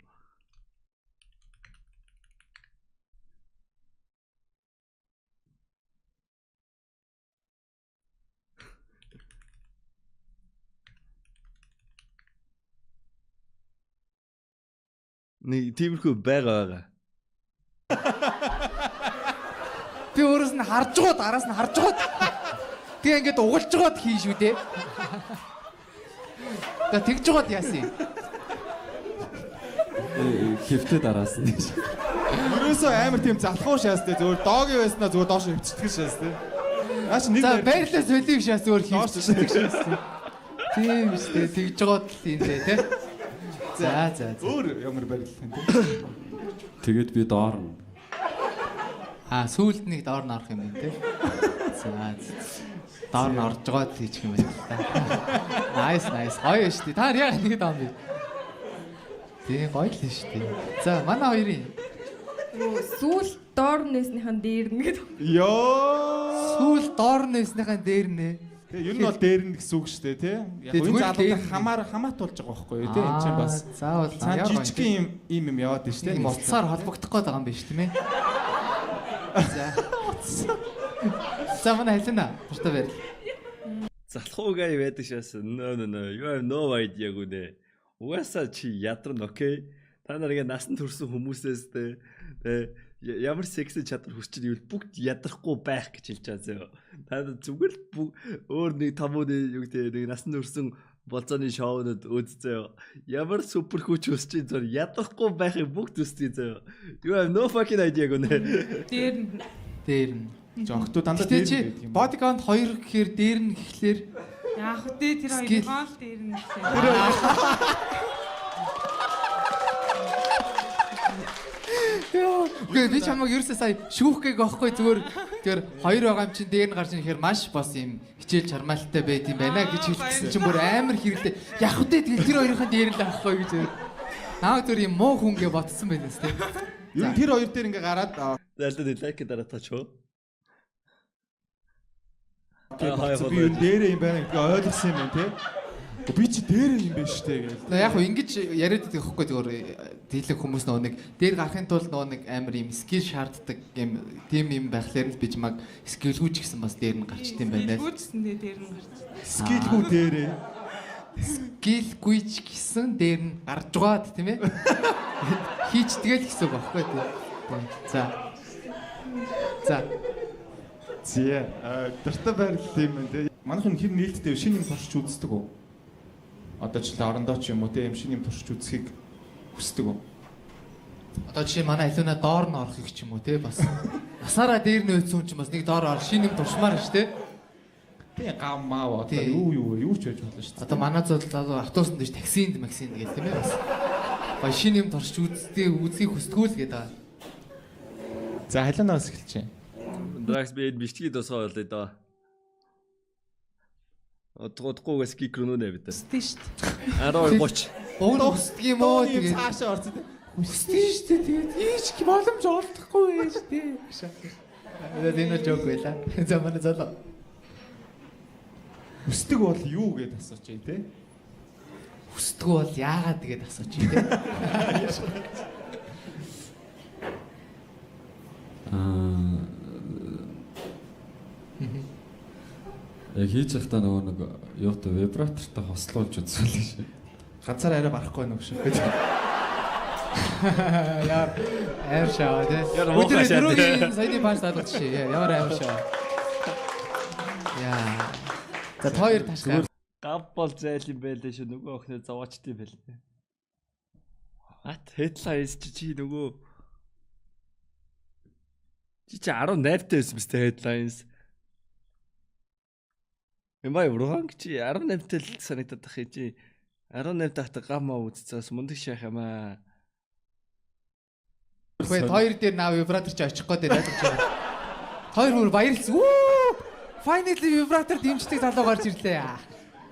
Нэг тиймэрхүү байгаа. Би өөрөөс нь харж гоод араас нь харж гоод тэгээ ингээд угалж гоод хийн шүү дээ. Тэгээ тэгж гоод яасан юм? хөвтөд араас нь. Ерөөсөө амар тийм залхуу шаастай зүгээр догийн байснаа зүгээр доош хөвчдөг шаастай. Наач нэг За байрлал солив шаас өөр хийчихдэг шаасан. Тийм шүү дээ. Тэгж гоод л юм дээ тий. За. өөр ямар байрал вэ? Тэгээд би доор нь. Сүүлд нэг доор нь орох юм байна тий. За. Доор нь орж гоод хийчих юм байна л та. Nice. Гоё шүү дээ. Та яг нэг доо юм. Тий гоё л шүү дээ. За манай хоёрын Сүүл доор нээснийхэн дээр нь гэдэг. Йоо. Сүүл доор нээснийхэн дээр нэ. Тэгээ ер нь бол дээр нь гэсэн үг шүү дээ тий. Яг энэ залуутай хамаатуулж байгаа байхгүй юу тий. Энд чинь бас заавал цаана жижигхэн юм яваад байна шүү дээ. тийм утсаар холбогдох гээд байгаа юм биш тийм ээ. За манай хэлнэ. Туртаа байр. Залхуугаа байдаг шээс. No. You have no idea гүнэ. Угаасаа чи ядарн окей. Та нарыг насан турсан хүмүүсээс тэ ямар секси чадвар хүсч ивэл бүгд ядрахгүй байх гэж хэлж байгаа зөө. Та зүгээр л өөр нэг тамууд юу гэдэг нэг насан турсан болцооны шоунууд үзцээ. Ямар супер хүч хүсч ин зөр ядрахгүй байхыг бүгд үзтий зөө. You have no fucking idea гэнэ. Дээр нь. Жогтуу дандаа Тэ дээр чи гэдэг юм. бодиконт 2 гэхээр дээр нь гэхлээр Яах вэ тэр Скил. хоёр гол дээр нь гэсэн. Үгүй би чамайг ерөөсөө сая шүүхгээг байхгүй зүгээр хоёр байгаа юм чинь дээр нь гарч ирэхээр маш бас юм хичээл чармаалтай байт юм байна гэж хэлсэн чинь бүр амар хэрэлдээ. Яг үдэ тэгэл тэр хоёрын дээр нь л авахгүй гэж. Наа тэр юм муу хүнгээ ботсон байнас тийм. Ер нь тэр хоёр дээр ингээ гараад Залдаа лайк дараа тачоо. би ер нь дээрээ юм байна гэдгийг ойлгосон юм байна тий. Би чи дээрээ юм байна штэ гээл. Яг хөө ингэж яриад байдаг хөхгүй зүгээр дийлэг хүмүүс нөө нэг дээр гарахын тулд нөө нэг амар юм скил шаарддаг юм тийм юм байхлаар би чамаг скилгүүч гэсэн бас дээр нь гарчт юм байна. Гүйцсэндээ дээр нь гарч. Скилгүй дээрээ. Скилгүүч гэсэн дээр нь гарч байгаад тийм ээ. Хийчдгээл гэсэн үг байхгүй тийм. За. Зээ. Дуртай байрлал юм байна тий. Манайх хэр нээлттэй шинэ юм туршиж үздэг үү? Одоо ч л орондоо ч юм уу тий юм шинэ юм туршиж үзхийг хүсдэг үү? Одоо жишээ манай алиуна доор нь орохыг ч юм уу те бас насаараа дээр нь өйцсөн ч бас нэг доор ор шинэ юм туршмаар ш те. Тий гам маа одоо Тий. юу ч байж болно шүү дээ. Одоо манай зул автобусанд дэвш таксинд максинд гэл тийм ээ бас. Бай шинэ юм туршиж үзхийг хүсдэггүй л гэдэг. За халиунаас эхэлчихэ. Дракс би бичгийг тосгоо болоо да. Отгоодгүйгээс кикрүнүнэ бид. Үстэй шүү дээ. 12:30. Уг хүсдэг юм уу тэгээд Цаашаа орсон тий. хүсдэг шүү дээ тэгээд ийч боломж олдохгүй байж тээ. Энэ жок байла. За манай залуу. Хүсдэг бол юу гэдээ асууч тий. Хүсдэг бол яагаад тэгээд асууч те. Яг хийж байхдаа нөгөө нэг юутай вибратортай хослуулж үзвэл шээ. Ганцаар арай барахгүй нэг шүү. Яар аир шаа те. муухай шаа, те. Өдрийн саяны панч таалгач шээ. Ямар аир шаа. Яа. За хоёр ташлаа. Гав бол зайл юм байлээ шүү. Нөгөө охиноо зовоочт юм байлээ. What headlines чи нөгөө чи 18 таа байсан мэт headlines. Эмбай ургаан чи 18 тал санагдаад тах чи 18 дахь гамма үзцээс мундаг шах юм аа. Гэхдээ хоёр дээр наа вибратор чи очих гээд байдаг чи. Хоёр бүр баярлсан. Finally вибратор дэмждэг залуу гарч ирлээ.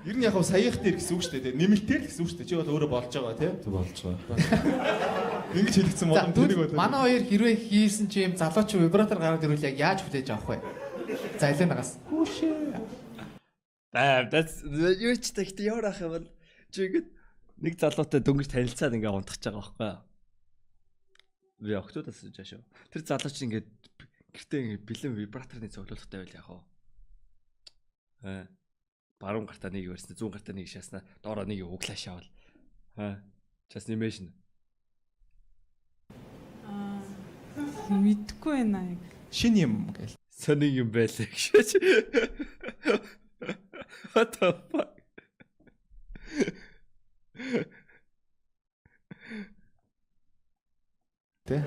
Ер нь яг хав саяах дээр гэсэн үг шүү дээ. Нэмэлтээр л гэсэн үг шүү дээ. Чи бол өөрөө болж байгаа тий. Тэг болж байгаа. Ингэж хэлсэн болон тэрийг бол. Манай хоёр хэрвээ хийсэн чи юм залууч вибратор гараад ирвэл яг яаж хүлээж авах вэ? За илэн нагас. That's юу ч тэгт яарах юм бол чи ингэж нэг залуутай дөнгөж танилцаад ингээ унтах гэж байгаа байхгүй юу? Би октодоос жаашаа. Тэр залууч ингээ гэртээ ингээ бэлэн вибраторны цоглуулгатай байл яах вэ? Баруун гартаа нэг өрснө, зүүн гартаа нэг шааснаа, доороо нэг углааш явал. Just animation. Мэдхгүй байна яг. Шинэ юм гээл. Сониг юм байлаа гэж. What the fuck? Тэ.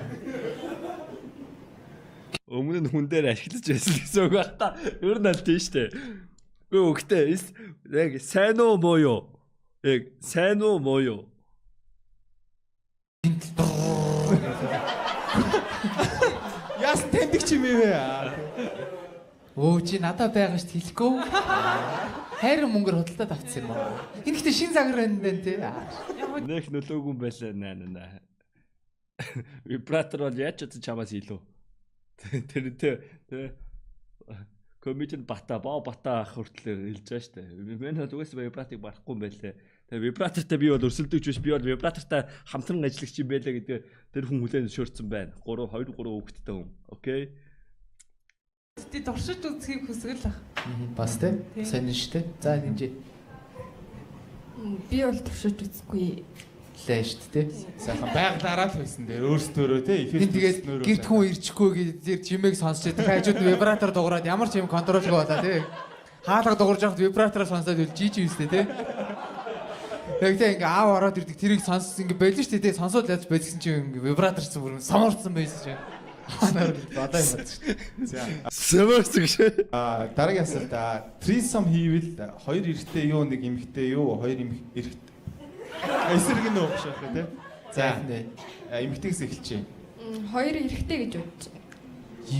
Өмнө нь хүн дээр ашиглаж байсан гэсэн үг байна та. Ер нь аль тийм штэ. Үгтэй яг сайн уу муу юу? Яг сайн уу муу юу? Яс тэндэг ч юм ээ. Өө чи надад байгаа шүү хэлэхгүй. Хайр мөнгөөр худалдаад авчихсан юм аа. Энэ ихтэй шин загар байна тий. Нэх нөлөөгүй юм байлаа наа. Вибратор бол яаж ч чамаас илүү. Тэр комедиан бата ах хүртэл хэлж байгаа шүү дээ. Мен угсаа вибратыг барахгүй юм байлээ. Тэгээ вибратортай би бол өрсөлдөгч биш, би бол вибратортай хамтран ажиллагч юм байлаа гэдэг тэр хүн хүлээн зөвшөөрсөн байна. 2 3 хүүхэдтэй хүн. Окей. Тэ дуршиж үзхийг хүсгэл ах. Бас тэ сонин штэ. За нинжээ. Би бол туршиж үзэхгүй. Лээ штэ тэ. Сайхан байгалаараа л байсан дээр өөрсдөө тэ Энд тэгээд гэрт хүн ирчихгүй гэдэг чимээг сонсч байдаг. Хажууд нь вибратор дуурайд ямар ч юм контролгүй болоо тий. Хаалга дуурж явахад вибратороо сонсоод үл жижиг үстэй тий. Тэгээд ингээ аав ороод ирдэг тэрийг сонссон ингээ байлж штэ тий. Сонсоод яаж байлгсан чинь ингээ вибраторч бүр соморцсон байсан чинь. Одоо юм байна штэ. За. Сэмэрсэг шээ. Дараагийн асуулт threesome хийвэл 2 эрэгтэй юу 1 эмэгтэй юу 2 эрэгтэй. Эсрэг нь ууш яах вэ те? За. Эмэгтэйгээс эхэлчихье. 2 эрэхтэй гэж бодож.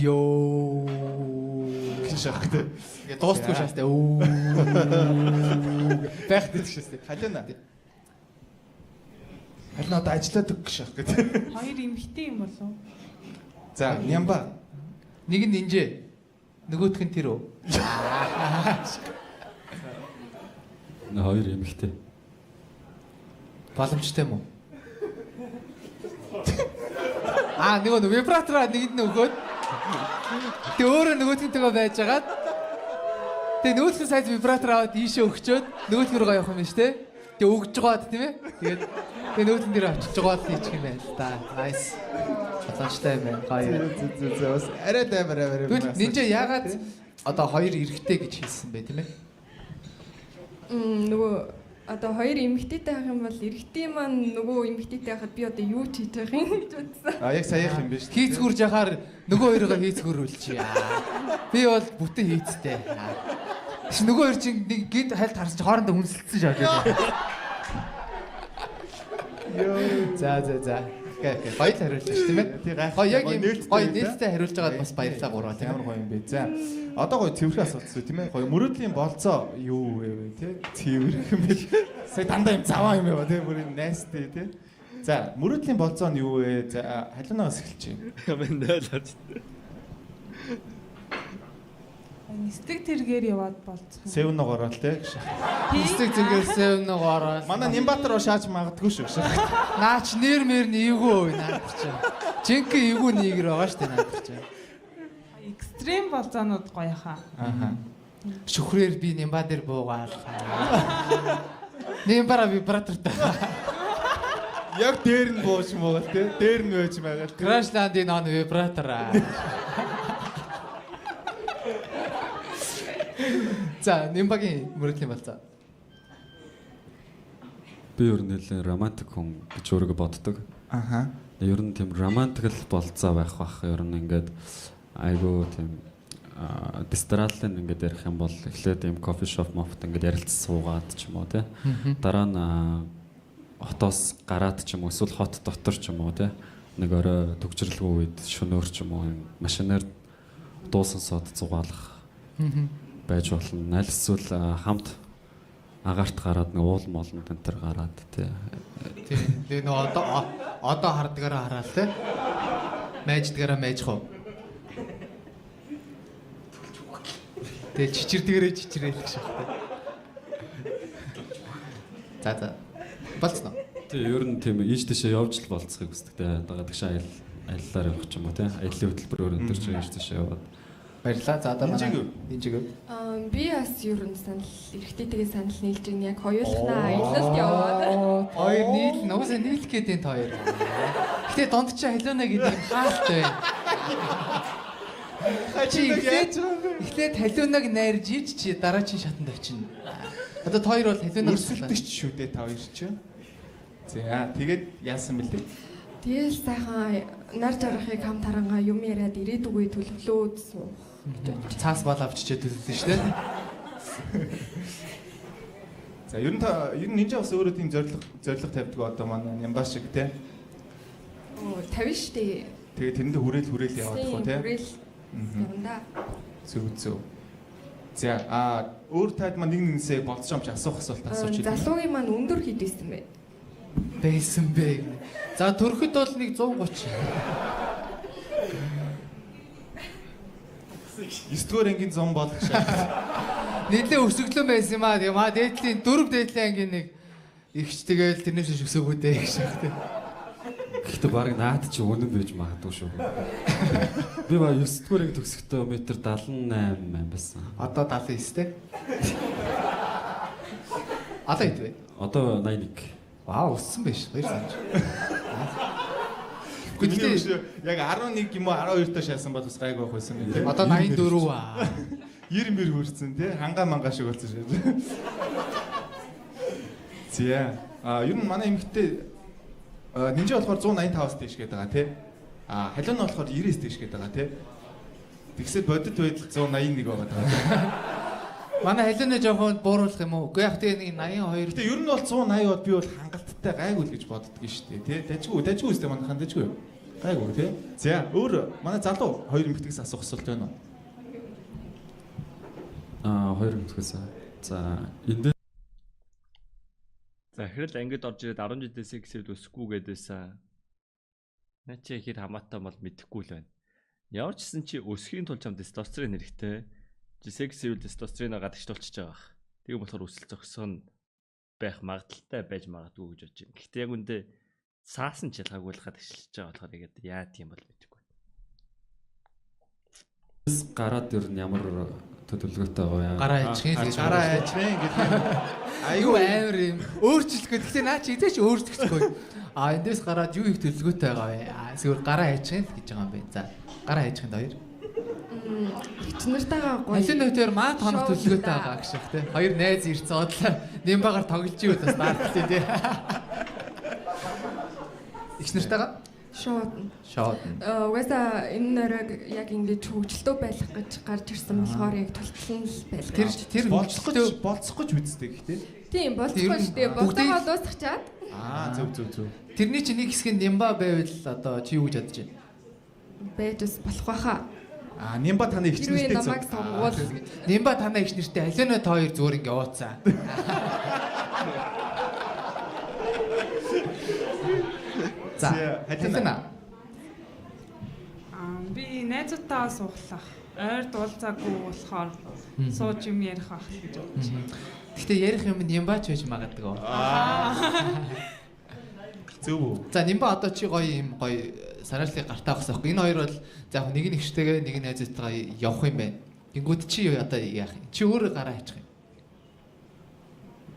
Йоо. Гэж шахах те. Ингээ дуустгүй шаастай. Оо. Бахт шаастай. Халина. Халина одоо ажилладаг гэж шахах гэдэг. 2 эмэгтэй юм болов. За, Нямба. Нэг нь нинжээ. Нөгөөх нь тэр үү? 2 эмэгтэй. Боломжтой юм уу? Нөгөө вибратораа нэгэнд нь өгөөд. Тэ өөрөө нөгөөдгөнтэйгээ байжгаад. Тэ нөгөөдгөн сайз вибратор аваад ийшээ өгчөөд нөгөөдгөн рүү явах юм байна шүү дээ. Тэ өгж гоод тийм ээ. Тэгээд нөгөөдгөн дээр очиж гоод хийчих юм байна л да. Nice. Боломжтой юм байна. Гоё. Арай даймаар. Тэгвэл нинжээ яагаад одоо 2 эрэхтэй гэж хэлсэн бэ тийм ээ? Нөгөө одоо 2 эмэгтэйтэй байх юм бол эрэхтэй маань нөгөө эмэгтэйтэй байхад би одоо юу ч хийж байгаа юм гэж бодсон. Яг саяхан юм биш. Хийцгүрж яхаар нөгөө хоёроо хийцгүрүүлчих. Би бол бүтэн хийцтэй. Нөгөө хоёр чинь нэг гид хальт харсан чи хоорондоо хүнсэлцсэн шаажаа. Йоо. За. Окей. Баяр хариулж ш тийм ээ. Гоё яг юм гоё нээлттэй хариулж байгаад бас баярлалаа гурваа тийм Ямар гоё юм бэ. За. Одоо гоё цэвэрхэн асуулт шүү тийм ээ. Гоё мөрөөдлийн болцоо юу вэ те? Цэвэрх юм биш. Сая дандаа юм заваа юм яа те. Бүр юм найстай те. За, мөрөөдлийн болцоо нь юу вэ? За, халуунаас эхэлчихье. Мен дэйлж. Нисдэг тэргээр яваад болцсон. Севн ногоороо те. Стик зэрэгээс сэвнэг ороод. Манай Нимбатар шааж магадгүй шүү. Наач нэр мэр нь эйгүү наад чинь. Жинхэнэ эйгүү нэгэр байгаа штэ наад чинь. Экстрим болцоонууд гоё хаа. Ааха. Шүхрээр би Нимба дээр буугаал. Нимбара вибратортай. Яг дээр нь бууж муугал те. Дээр нь байж байгаа. Crashland-ийн он вибратор. За, Нимбагийн мөрөдлийн болцоо. Би ер нь нэлээд романтик хүн гэж өөрийгөө боддог. Аха. Ер нь тийм романтик л болцоо байх бах. Ер нь ингээд айгуу тийм дистралын ингээд ярих юм бол эхлээд юм кофе шоп мофт ингээд ярилцсан суугаад ч юм уу те. Дараа нь хотоос гараад ч юм уу эсвэл хот дотор ч юм уу те. Нэг орой төгжрөлгүй үед шөнөөр ч юм уу машинаар дуусан сод зугаалах байж болно. Аль эсвэл хамт агаарт гараад нэг уул молн тентэр гараад тий. Тэгээ нөө одоо хардгаараа хараал те. Майждгаараа майжх уу. Тэгээ чичирдгээрээ чичрээл гэж байна. За. Болцсон уу? Тэгээ ер нь тийм ийш тийшээ явж л болцохыг хүсдэг те. Дагаад гişээ аяллаар явах ч юм уу те. Аяллаа хөтөлбөрөөр өндөр ч ийш тийшээ яваад. Баярлалаа. За одоо манай Нинжиг. Би бас ер нь санал эрэхтэйгээ санал нийлж байгаа яг хоёулахнаа аялалд яваад. Хоёр нийл нуусаа нийлэх гэдэг энэ хоёр. Гэтэ донд чи халуунаа гэдэг юм хаалт байна. Чи эхлээд халуунаг найрж иж чи дараа чи шатанд очино. Одоо та хоёр бол халуунаа өрсөлдөж шүү дээ та хоёр ч. За тэгээд яасан бэлээ? Тэгэл сайхан нар жаргахыг хам тарангаа юм яриад ирээдүгөө төлөвлөөд суух гэж бодож. Цаас бал авчичээ төлөвлөсөн шүү дээ. За ер нь нинжа бас өөрөө тийм зориг тавьдаг одоо манай Нямба шиг те. Оо 50 штэ. Тэгээ тэрэндээ хүрээл яваад хөө те. Хүрээл явна. Зүг. За өөр таад маань нэгнээсээ болцоомч асуух асуулт асууч. Залуугийн маань өндөр хэд байсан бэ? Байсан бэ. За төрөхөд бол нэг 130. 9-р ангийн зам болох шаа. Нийлээ өсөглөн байсан юм аа. Тэгээ маа дээдлийн 4 дээдлийн ангийн нэг ихч тэгэл тэрнээс биш өсөөгөөдэй гэх шиг. Гэхдээ баг наад чи үнэн байж магадгүй шүү. Би ба 9-р анги төгсөхдөө метр 78 байсан. Одоо 79 те. Одоо хэд вэ? Одоо 81. Вау, өссөн биш. 2 сар. Гэхдээ яг 11 юм уу 12 тоо шаасан бол бас гайгүй байх байсан юм тийм. Одоо 84 аа. 90 мэр хүрсэн тий. Хангаа мангаа шиг болсон шүү. Зя. Ер нь манай эмэгтэй нинжи болохоор 185-аас дээш гээд байгаа тий. Халиун нь болохоор 90-ээс дээш гээд байгаа тий. Тэгсээ бодит байдал 181 байгаа даа. Манай халиуны жоохон бууруулах юм уу? Үгүй яг тэгээ нэг 82. Гэтэ ер нь бол 180-аад би бол хангалттай гайгүй л гэж боддөг шүү дээ тий. Дажгүй үстэй манайхан дажгүй. Гайгүй тий. За өөр манай залуу хоёр эмэгтэйгээс асуух асуулт байна уу? Хоёр эмэгтэйгээс. За энд За хэрэл ангид орж ирээд 10 жилдээ сексэд өсөхгүй гэдээсэн. Наа чи хэд хамаатай бол мэдэхгүй л байна. Ямар ч гэсэн чи өсөхийн тулд чам тестостерон хэрэгтэй. Сексэд тестостероноо гадагшлуулчихж байгаа. Тийм болохоор өсөл зогсох нь байх магадaltaй байж магадгүй гэж бодож байна. Гэхдээ яг үндэ цаасан ч ялгаагүй л гадагшлж байгаа болохоор яг яа тийм бол мэдэхгүй. гараад ер нь ямар төлөвлөгөөтэй байгаа вэ? Гараа ичхээ. Гараа ачрын гэдэг. Айгүй амар юм. Өөрчлөлтгөө. Гэхдээ наа чи эзэж өөрчлөхгүй. Эндээс гараад юу их төлөвлөгөөтэй байгаа вэ? Эсвэл гараа ичхээ гэж байгаа юм байна. За, гараа ичхээ хоёр. Чинартайгаа гоё. Халин нөтөр маа тоног төлөвлөгөөтэй байгаа гэх шиг те. Хоёр найз ирцэн одлоо. Нимбагаар тоглож юу бас даардлээ те. Их нартайгаа Шууд. Угаасаа энэ нөрөг яг ингэж хөгжилтөө байлгах гэж гарч ирсэн болохоор яг төлтөлн л байлгаа. Тэр болцох гэж үздэг гэхдээ. Тийм болцохгүй шүү дээ. Болцоогоо дуусчихад. Зөв. Тэрний чинь нэг хэсэг нимба байвал одоо чи юу гэж бодож байна? Байж бас болох байхаа. Нимба таны их Хэрвээ нэртэй намайг сонгуул. Нимба танаа их нэртэй алино та хоёр зүгээр ингэ яваацаа. За, халина. Би найзуудтайгаа сууглах. Ойр дуулзаагүй болохоор сууж юм ярих байх гэж бодож байна. Гэхдээ ярих юм нимбач байж магадгүй. Зөв. За нимба одоо чи гоё юм гоё сарааллыг гартаа авах байхгүй. Энэ хоёр бол за яг нэг нэгштэйгээ нэг найзтайгаа явах юм байна. Гингүүд чи одоо яах юм? Чи өөрөө гараа хийчих юм.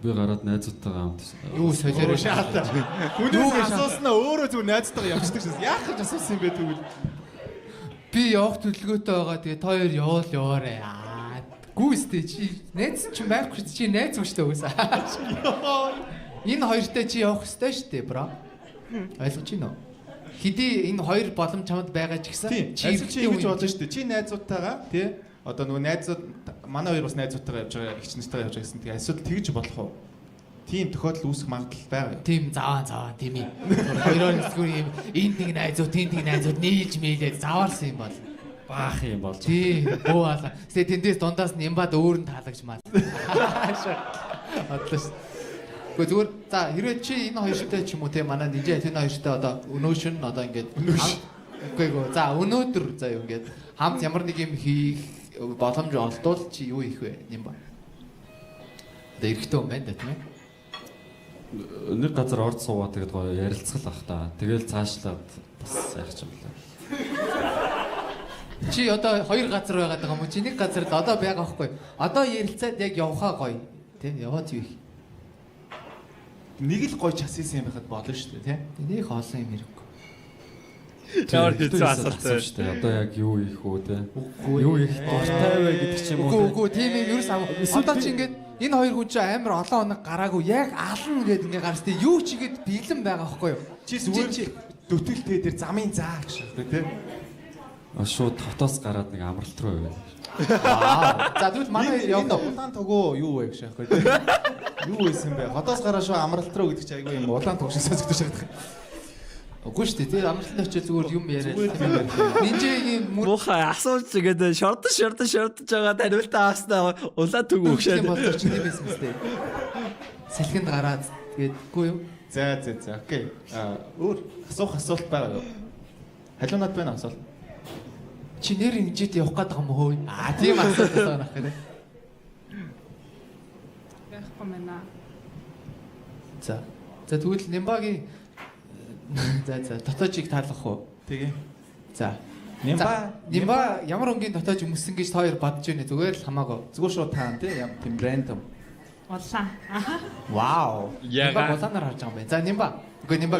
Би гараад найзуудтайгаа хамт. Юу солиороо шаалаа. Хүнээс асууснаа өөрөө зүгээр найзтайгаа явчихдаг шээс. Яах гэж асуусан юм бэ тэгвэл? Би явах төлөвлөгөөтэй байгаа. Тэгээ та хоёр яваарэ. Гүйстэй чи найз чи байхгүй чи найз үстэй уусаа. Энэ хоёртой чи явах ёстой шүү дээ, бро. Ойлгож байна уу? Хэдий энэ хоёр боломж чамд байгаа ч гэсэн чи ингэж бодож шүү дээ. Чи найзуудтайгаа тий одоо нөгөө найзууд манай хоёр бас найзуудтайгаа явж байгаа, их чинстайгаа явж байгаа гэсэн. Тэгээ асуудал тэгж болох уу? Тийм тохиолдол үүсэх магадлал байгаа. Тийм заваа тийм ээ. Хоёроо зүгээр юм энд нэг найзууд, тэнд нэг найзууд нийлж мэлээд заваарсан юм бол Баах юм болж. тий боо алаа. Тэгээ тэндээс дундаас нимбад өөр нь таалагч маа. Атлас. Гэхдээ зүгээр за хэрвээ чи энэ хоёртой ч юм уу те манай нинжа энэ хоёртой одоо өнөөшн одоо ингээд үгүй за өнөөдөр за юу ингээд хамт ямар нэг юм хийх боломж олдвол чи юу хийх вэ нимба? Одоо эрэхтэй юм байна да тийм ээ. Нэг газар орд суугаа тэгээд гоё ярилцгал ах та. Тэгэл цаашлаад бас яах юм бэ? Чи одоо хоёр газар байгаад байгаа юм уу? Чи нэг газар л одоо байгаа байхгүй. Одоо ярилцаад яг явхаа гоё. Тийм яваад юу их. Нэг л гоё часисан юм байхад болно шүү дээ, тий? Нэг олон юм хэрэггүй. Ямар хэцүү асуулт вэ? шүү дээ. Одоо яг юу их үү те? Юу их дуртай вэ гэдэг ч юм уу. Үгүй тийм юм ерөөс одоо чи ингээд энэ хоёр хүн чи амар олон хоног гараагүй яг ална гэд ингээд гарстай юу ч игээд бэлэн байгаа байхгүй юу? Чи зүгээр дөтөлтэй дээр замын заа гэж байна, тий? Шууд хотоос гараад нэг амралт руу яваа. За тэгвэл манай явна. Улаан тогоо юу вэ гэж аахгүй тий? Юу байсан бэ? Хотоос гараа шоо амралт руу гэдэг чи айгүй юм улаан тог шиг сонсогдож байгаа. Үгүй шүү дээ. Тэгээ амралтын очиж зүгээр юм яриад тийм юм. Нинжагийн Муухай асууж игээд шордож байгаа таниултаа авснаа улаан төг өгшээ. тийм болдог чинь тийм байсан мэт. Салхинд гараад тэгээд үгүй юу? За окей. Өөр асуух асуулт байгаа юу? Халуунаад байна асуулт. Чи нэр инжид явах гээд байгаа юм хөөе. Тийм асуулт байна хэрэг. Яахгүй мэнэ. За тэгвэл Нимбагийн за дотоожийг таалах уу? Тэгээ. За. Нимба ямар өнгийн дотоож өмссөн гэж та хоёр бодож байна. Зүгээр л хамаагүй. зүгээр шууд таан тий тийм рандом. Улаан. Вау. Нимба улаанаар харж байгаа юм байна. За Нимба. Үгүй Нимба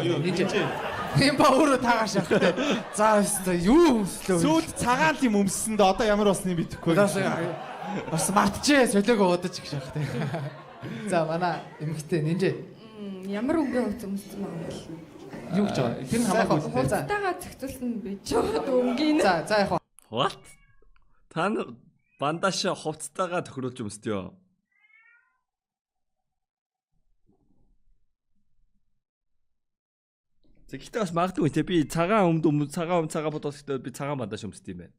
Нимба өөрөө таагааш явахтай. За юу өмслөө. Сүүлд цагаан тийм өмсөнд одоо ямар болсныг бидэхгүй. Бас мартчихээ солиогоо удаж их шахтай. За манай эмэгтэй нинжээ. Ямар өнгөө өмссөн байгаа юм бол. Юу гэж байгаа? Тэр нь хамаагүй. Хуцтайгаа зохицуулсан байж байгаа өнгийн. За яг What? Та нар бандаж хувцтайгаа тохируулж өмсдөё. Тэгэхдээ бас магадгүй те би цагаан цагаан бодостой би цагаан бандаж өмсдөг юм байна.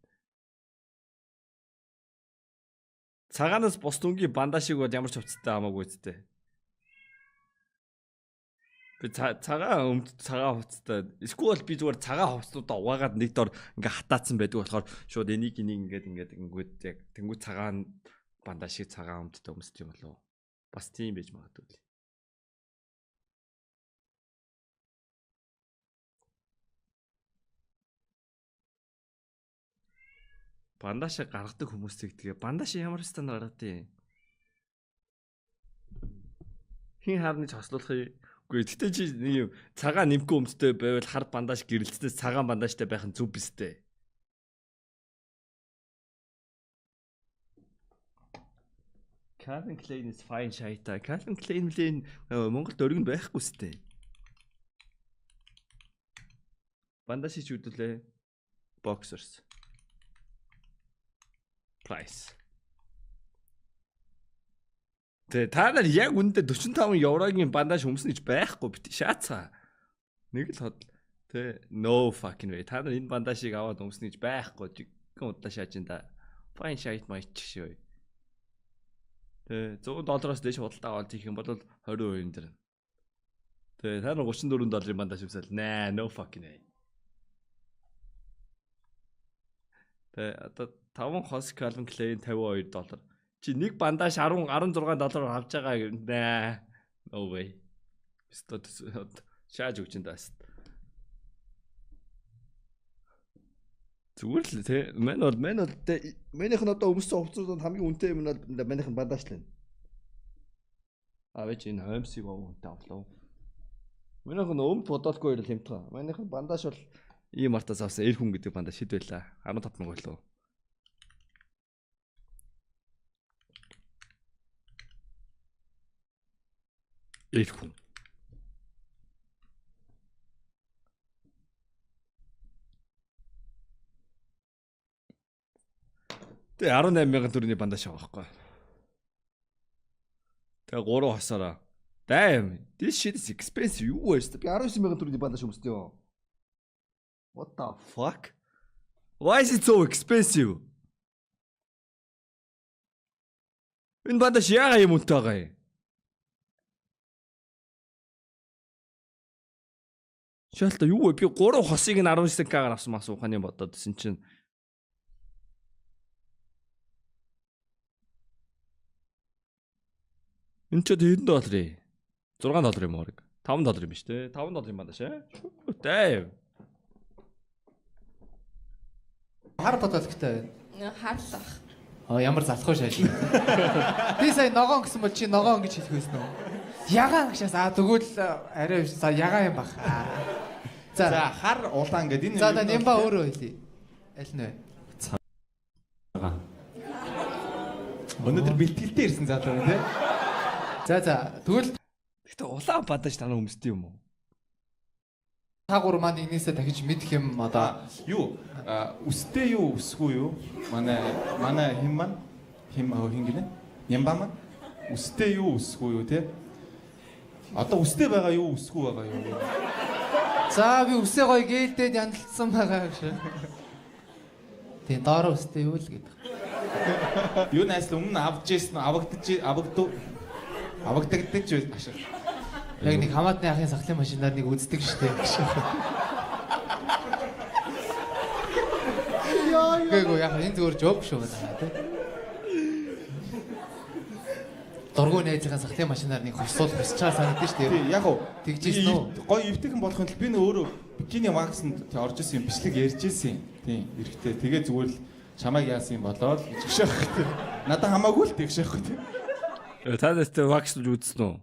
Цагаанаас бус дүнгийн бандажийг бол ямар ч хувцастай хамаагүй үстэй. Би цагаан хувцастай эсвэл би зүгээр цагаан хувцсуудаа угаагаад нэг дор ингээ хатаацсан байдаг болохоор шууд энийг ингээд яг тэнгуү цагаан бандажийг цагаан өмдтэй өмсдөг юм болов. Бас тийм байж магадгүй. Бандаж гаргадаг хүмүүсийг тэгээ бандаж ямар стандарт гаргадаг юм? Хин харны цослуулах юм. Үгүй тэгтээ чи нэг цагаан нэмгүй өмстэй байвал хар бандаж гэрэлцээс цагаан бандажтай байх нь зүв биз дээ. Calvin Klein is fine shite. Calvin Klein Монголд өргөн байхгүй сте. Бандаж чи үдүүлээ. Boxers. Price. Тэ та нар яг үндэ 45 еврогийн бандаж өмснө гэж байхгүй бит шаацгаа. Нэг л ход. Тэ no fucking way. Та нар энэ бандажийг аваад өмснө гэж байхгүй. Жигэн удаа шааж ин да. Fine shite маяч шөө. Тэ $100-оос дээш худалдаа аваад тийх юм бол 20% дээр. Тэ та нар $34 бандаж өмсөл. Наа no fucking way. Тэ одоо 5 хос Calvin Klein $52. Чи нэг бандаж $16 авч байгаа юм наа. No way. Стод шааж өгч энэ даас. Зүгээр л те. Мэн бол манийх нь одоо өмссөн хувцсууд хамгийн үнэтэй юм нь манийх нь бандаж л байна. Аваач энэ хомсыг өгөнтэй авлаа. Манийх нь өмд бодоолгүй л хэмтгаа. Манийх нь бандаж бол ийм артаас авсан эр хүн гэдэг бандаж хэд байлаа? 15 мянга байлаа. Эр хүн. Тэгээ 18,000 төгрөгийн бандаж авахгүй. Тэгээ 3 хосороо. Damn, this shit is expensive. Юу вэ? Би 19,000 төгрөгийн бандаж өмсдөг юм. What the fuck? Why is it so expensive? Энэ бандаж яагаад юм үнэтэй байгаа юм? Шалта юу вэ? Би 3 хосыг нь 19к-аар авсан мас ухааны бодоодсэн чинь энэ ч хэдэн доллар ээ? $6 юм уу? $5 юм биш үү? $5 бандаж аа. Дэв. хар бодолтой. Харлах. Ямар залхуу шааш. Би сая ногоон гэсэн бол чи ногоон гэж хэлэх байсан уу? Ягаан гшээс тэгвэл арай за ягаан юм бах. За хар улаан гэдэг энэ. За Нимба өөрөө хэлий. Аль нь вэ? Цагаан. Өнөөдөр бэлтгэлтэй ирсэн залуу байна тий. За тэгвэл Гэтэ улаан бандаж танаа өмсдөг юм уу? та гур маань нэгнээсээ дахиж мэдэх юм одоо Юу? Үстэй юу үсгүй юу? Манай хин маань хин гинэ? Нямба маань үстэй юу үсгүй юу тий? Одоо үстэй байгаа юу үсгүй байгаа юу? за би үсээ гоё гээдээд яндалцсан байгаа гэж. Тийм доороо үстэй юу л гэдэг. Юу найс өмнө авч ийсэн авагддаг ашиг. Яг нэг хамаатны ахын сахлын машинаар нэг үздэг штеп гэж. Үгүй яг энэ зүгээр жоок шүү байна тий. Дургуй найзынхаа сахлын машинаар нэг хосууд хосчаа санагдаж шүү дээ. Яг уу. Тэгжсэн үү? Гоё эвтэйхэн болохын тулд би нөө өөрөө бикини макснд орж исэн юм бичлэг ярьж исэн. Тийм, эрэхтэй. Тэгээ зүгээр л чамайг яасан юм болоод жигшээх хэрэгтэй. Надаа хамаагүй л тэгшээх хэрэгтэй. Та нэстэ вакслж үзсэн үү?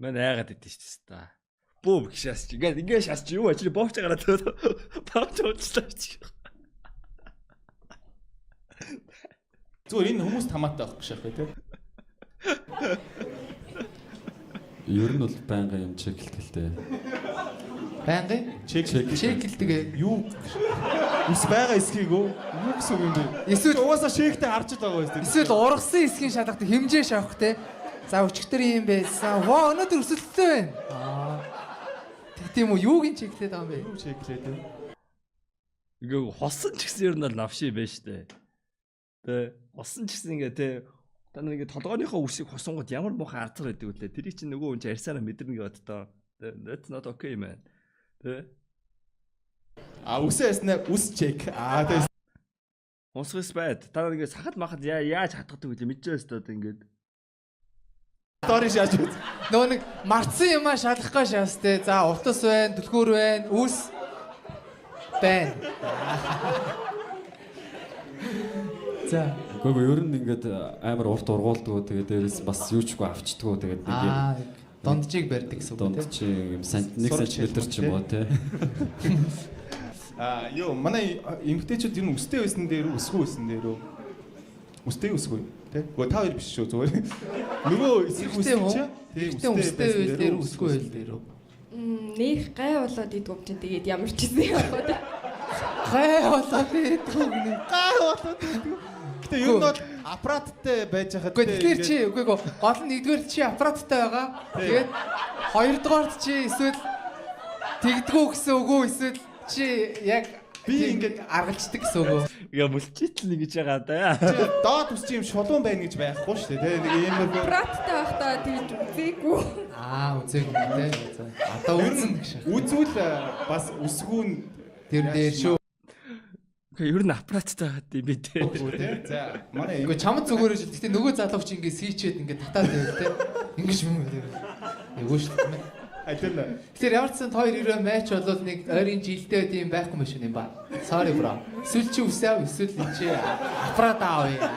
Мэн яагаад идэв шүү дээ. Бөө гişээс чи. Ингээд шаас чи юу ачи боовч гараад боовч уучлаа чи. Зүгээр энэ хүмүүст хамаатай авах гэж байна тий. Ер нь бол байнгын юм чеклэлтэй. Байнгын чеклдэг Юу ус байгаа эсхийг юу гэсэн юм бэ? Эсвэл Угаасаа шейхтэй харж байгаа юм. эсвэл ургасан эсхийн шалгахад хэмжээ шавах те. За өчигдөр юм байсан. Воо өнөөдөр өсөлттэй байна. Тийм үү юугийн чеклээд байгаа юм бэ? Юу чеклээ тий. Ингээ хосон ч гэсэн ер нь бол навши байж тээ. Тэ хосон ч гэсэн ингээ тэ та нар ингээ толгойнхоо үсийг хосонгод ямар муухай арцар байдаг үлээ. Тэрийг чинь нөгөө хүн чинь арьсаараа мэдэрнэ гэдээ. That's not okay man. Тэ Үсээ яснаа үс чек. Тэгээ Сонсгос байд. Та нар ингээ сахад махад яаж хатгадаг вэ? Мэдчихээс тоо ингээд. стори шааж үз. Нөгөө нэг марцсан юмаа шалгах гэж шаас те. За утас байна, түлхүүр байна, үс байна. За Гэхдээ ер нь ингээд амар урт ургуулдаг. Тэгээд дээрээс бас юучгүй авчдаггүй. Тэгээд нэг юм донджийг барьдаг гэсэн үг донд те. чи юм 1 см ч юм уу те. Ёо манай эмгтээчүүд ер нь үстэй байсан дээр үү, өсгүй байсан дээр үү? Үстэй өсгүй тий? Гэхдээ та хоёр биш шүү зүгээр. Нөгөө эсрэг үстэй чи? Тийм үстэй үйл дээр өсгүй үйл дээр үү? Нэх гай болоод идвэв чинь тэгээд ямар ч юм яах вэ? Гай болоод идвэв гэнэ. Гай болоод идвэв. Гэтэ ер нь бол аппараттай байж хахад Гэхдээ тэгэхээр чи үгүй гол нь нэгдүгээр чи аппараттай байгаа. Тэгээд хоёрдугаарт чи эсвэл тэгдэггүй гэсэн үг үү эсвэл чи яг би ингээд аргалждаг гэсэн үг үү? Ингээ мөлчитл нэг гэж байгаа да. чи доод үс чи юм шулуун байна гэж байхгүй шүү дээ тий. Нэг иймэр Браттай байхдаа тэгж үзээгүй. Үзээгүй нэ. Одоо үзэн гэж. үзвэл бас үсгүүн Тэр дээр шүү. Ингээ ер нь аппараттай байгаад юм би те. тий. За манай Үгүй чамд зүгээр шүү. Гэтэ нөгөө залууч ингээ сийчээд ингээ татаад байв те. Ингэж юм үү. Эйгөө шүү дээ. Айтэн. Тэгэхээр ямар ч сан хоёр өрөө матч болоод нэг ойрын жилдээ тийм байхгүй юм шиг юм ба. Sorry bro. Эсвэл чи үсээ эсвэл чи аппарат аав яа.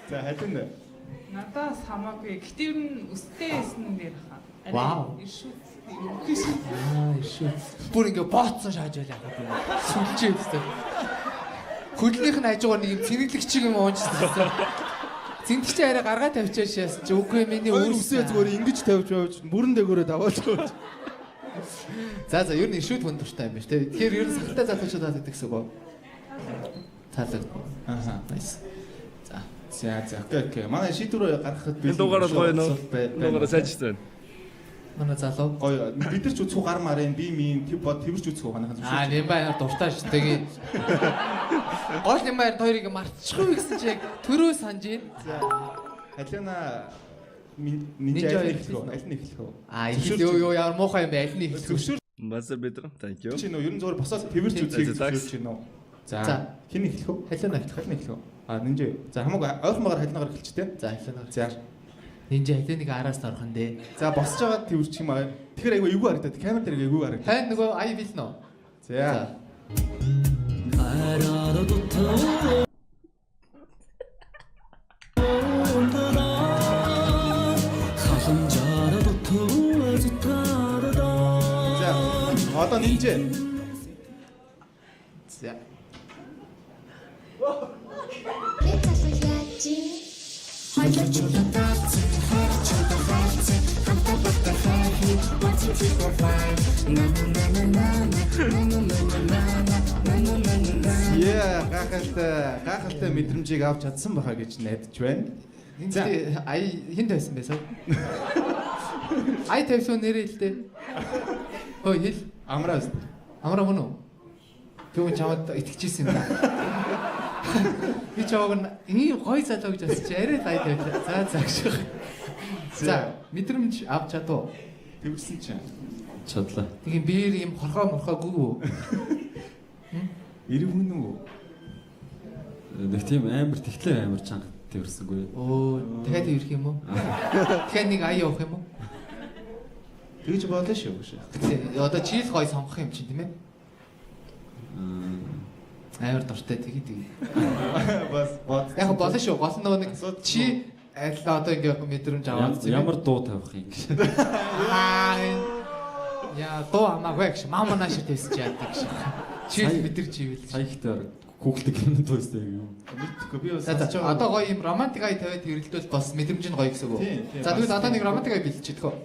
За хатэн. Надаас хамаагүй. Гэтэ ер нь өстэй байсан нэр хаа. Вау. Шүү. Бүр ингээ бооцсон шааж байлаа. Сүлжээ өстэй. Хөдлөнийх нь хажуугаар нэг юм цэнэглэг чиг юм уунжсан. Цэнтгч арай гаргаа тавьчаа шээс. Үгүй миний Үсээ зүгээр ингэж тавьж байвч бүрэн дээгүүрээ даваад байгаа. За ер нь ишүүд хүн дуртай юм байна шүү. Тэгэхээр ер нь сахалтай залуучууд хаад гэдэг гэсэн үг. Таалаг. Nice. За окей. Манай шийдвэр гаргахад Энэ дугаараа гоё нөө. Дугаараа сайжсан. Манай залуу. Гоё. Бид нар ч үцхүү гар марын би минь тэрч үцхүү манайхан зүгшээ. Nem баяр дуртай шүү. Тэгээ гол nem баяр хоёрыг мартчихгүй гэсэн чи яг төрөө санаж байна. Халина нинжа хэлэх үү? Аль нь эхлэх үү? Юу ямар муухай юм бэ? Аль нь эхлэх үү? Зөвшөөр Маса бэдрэ. Thank you. чи нөө ер нь зөөр босоод тэрч үцхийг зөвшөөрч чинь үү? За хин эхлэх үү? Халина эхлэх. Халина эхлэх үү? Нинжа. За хамаагүй ойрхон багаар халинагаар эхэлчихтэй. За халина. За. Нинжа халиныг араас орох нь дээ. За босч байгаа тэрч юм аа. Тэгэхээр айгүй эвгүй харагдаад камер дээр эвгүй харагдаад. Тань нөгөө ай бил нөө. За. Одоо нинжа. За. Гахалтай мэдрэмжийг авч чадсан баха гэж найдаж байна. За ай хин тавьсан байсан. Ай тавьсан нэрээ л дээ. Хөөе хэл. Амраас. Амраа мөн үү? Тэгвэл чамд итгэжсэн юм да. Би чамаг ийм гоё залуу гэж асууж арай лай тавьлаа. За загших. За мэдрэмж авч чадуу. Тэгвэрсэн чинь. Чадлаа. Тийм биер юм хорхоо гүү. Ирэх хүн үү? Нэг тийм амар тэгтлээ амар чанга тэрсэнгүй. Оо, дахиад ирэх юм уу? Тэгэхээр нэг ая явах юм уу? Тэгж болно шүү. Одоо чийл гой сонгох юм чинь тийм ээ? Амар дуртай тэгээд. Бас Яг болно шүү. Гол нь нөгөө нэг чи аль одоо ингээ мэдрэмж аваад Ямар дуу тавих юм гэж. Яа, дуу амаагүй гэж мама наашид байсан ч яадаг гэж. Чийл мэдэрч ивэл. Сая ихтэй хүүхэлдэг юм туустай юм. мэдхгүй би бас Одоо гоё юм романтик ай тавиад хэрэлдвэл бас мэдрэмж нь гоё гэсэн үг. За тэгвэл одоо нэг романтик ай бэлдчихэдэг хөө.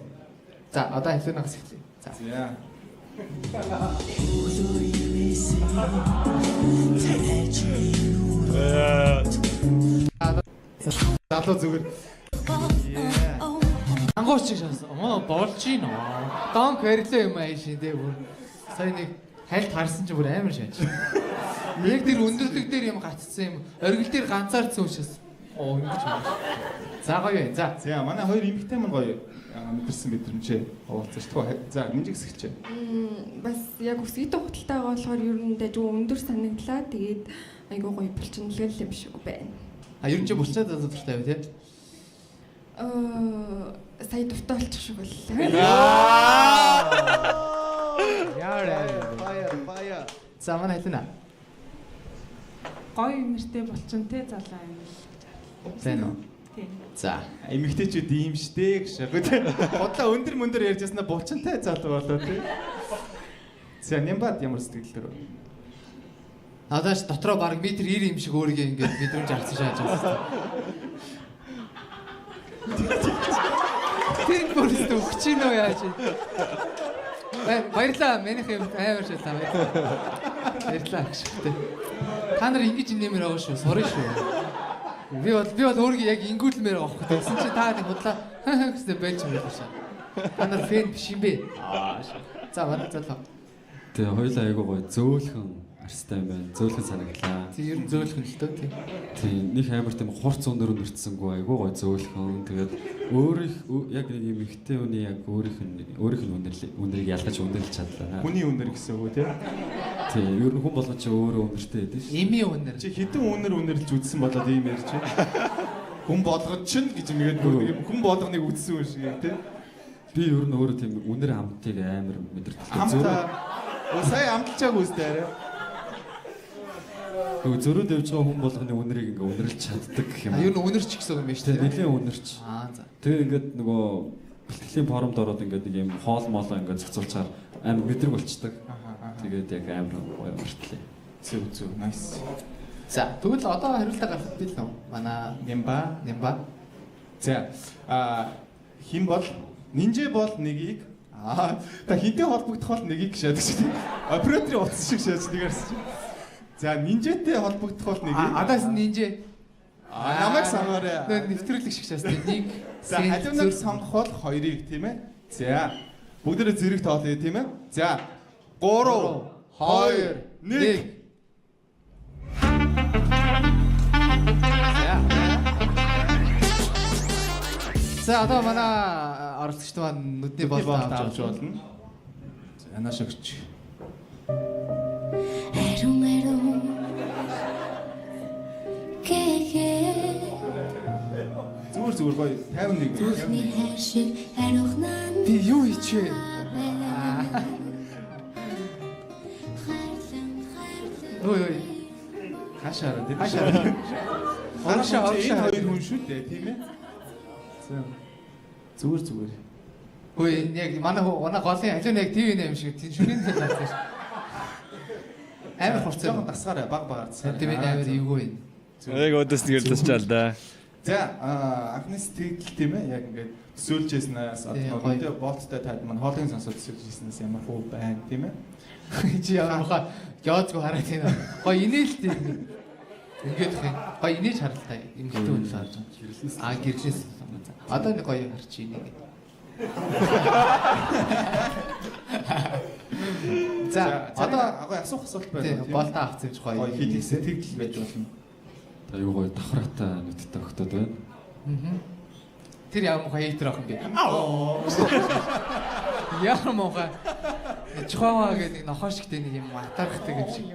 За одоо халуунаас эхлэе. За. За. Залуу зүгээр. Ангууч шиг шаасан. Болж гин оо. Донк барилаа юм аа шин дээ бүр. Сая нэг хальт харсан чи бүр амар шааж. Яг тэр өндөрлөг дээр юм гацсан юм. Оргил дээр ганцаарцсан учраас. Оо ингэж байна. За гоё юм. За. За манай хоёр эмэгтэй мань гоё мэдэрсэн мэдрэмжээ уулзаж тгөө. За минжигс эхэлчихэ. Бас яг өсгийтэй худалдаагаа болохоор ер нь дэж өндөр санагдлаа. Тэгээд айгуу гоё булчинлал юм шиг байна. А ер нь чи булчаад дуртай байв тий? Сая дуртай болчих шиг боллоо. Яа. За манай хэлнэ. Гоё нэртэй болчонтэй залаа юм л. Тэн үү? Тийм. За. Эмэгтэйчүүд ийм штэ гэж яг. Бодлоо өндөр ярьж яснаа булчинтай залуу болоо тий. За нямбад ямар сэтгэлдэр вэ? Надаас дотроо баг метр 90 юм шиг өөрийгөө ингэж мэдрэмж авсан шааж байна. Тэр бүрээс өгч ийн үү яаж вэ? Баярлаа. Манийх юм амар шалаа. Баярлаа гэж хэлдэг. Та нар ингэж нэмэр байгаа шүү. Sorry шүү. Би бол өөрийгөө яг ингүүлмээр байгаа байхгүй. Тэгсэн чи та нэг худлаа гэсээ байж байгаа шээ. Та нар фэн биш юм бэ? За манай залуу. Тэгээ хоёлаа айгуу гоё зөөлхөн арстай юм байна. Зөөлхөн санагдлаа. Тэг ер нь зөөлхөн л тоо тийм. Тийм нэг амар тийм хурц өндөр өнөртсөнгөө айгуу гоё зөөлхөн. Тэгээд яг нэг юм ихтэй үний яг өөрийнх нь үнэрийг ялгаж өндөрлж чадлаа. Хүний үнэр гэсэн үг тий. Тийм ер нь хүн болгон чи өөрөө үнэртэй байдаг шүү. Эми үнэр. Чи хідэн үнэрлж үзсэн болоод ийм ярьж байна. Хүн болгоод чинь гэж мэгээд хүн болгоныг үзсэн юм шиг тий. Би ер нь өөрөө тийм үнэр амтыг амар мэдэрдэг. Сая амталчааг үзтээ арай. Зөрөөд явж байгаа хүн болгоны үнэрийг ингээ үнэрлж чаддаг гэх юм. Ер нь үнэрч гэсэн юм байна шүү дээ. Нэлийн үнэрч. За. Тэгээ ингээд нөгөө бэлтгэлийн форумд ороод ингээд нэг юм хоол моолоо ингээд зохицуулчаар амар мэдрэг болчдаг. Тэгээд яг амар гоё мартлаа. Зүг nice. За тэгвэл одоо хариултаа гаргах бил нөө. Манай Нямба. За хин бол нинжэ бол нэгийг та хинтэй холбогдох бол нэгийг шаадаг шүү дээ. Операторын утас шиг шааж нэгэрсэн. За нинжэтэй холбогдох бол нэгийг. Адаас нинжэ. Намайг сонгоорой. Нэвтрүүлэг шиг шаасан. Нэг. За халуунаг сонгох бол хоёрыг тийм ээ. За бүгдээрээ зэрэг тоолъё тийм ээ. За 3 2 1. За одоо манай оролцогчд маань нүдний болт авч болно. За янаш өгч. Зүгээр гоё 51. Би юу хийчихвэ? Ой. Хашаа. Оршоо хоёр хүн шүү дээ, тийм ээ. Зүгээр. Ой, яг манай голын халуун яг ТV нэм шиг шүнийн дээр гарсан шүү. Амар хурцтай дасгаараа баг. Тийм ээ, амар эвгүй юм. Яг өдөөс нэг өрлөсчаал да. За, анхны сэтгэл тийм ээ, яг ингээд төсөөлжсэнээс одоо болттой таад маань хоолойн сонсоод төсөөлжсэнээс ямар хөө байна, тийм ээ. Чи яаха яоцгүй хараад байна. Гоё инээлтэй. Ингээд их гоё инээж харалтай юм гэдэг үнэ харж байгаа. Гэрлээс. Одоо нэг гоё харч ийнэ гэдэг. За одоо асуух асуулт байна. Болтоо авах гэж гоё хийх сэтгэл байж болно. Та юу гоё давхраатай нүдтэй өгтөд байна. Тэр ямар гоё хейтер ах юм бэ? Яар муухай. Чихуава гэдэг нэг нохоо шигтэй нэг юм атархдаг юм шиг.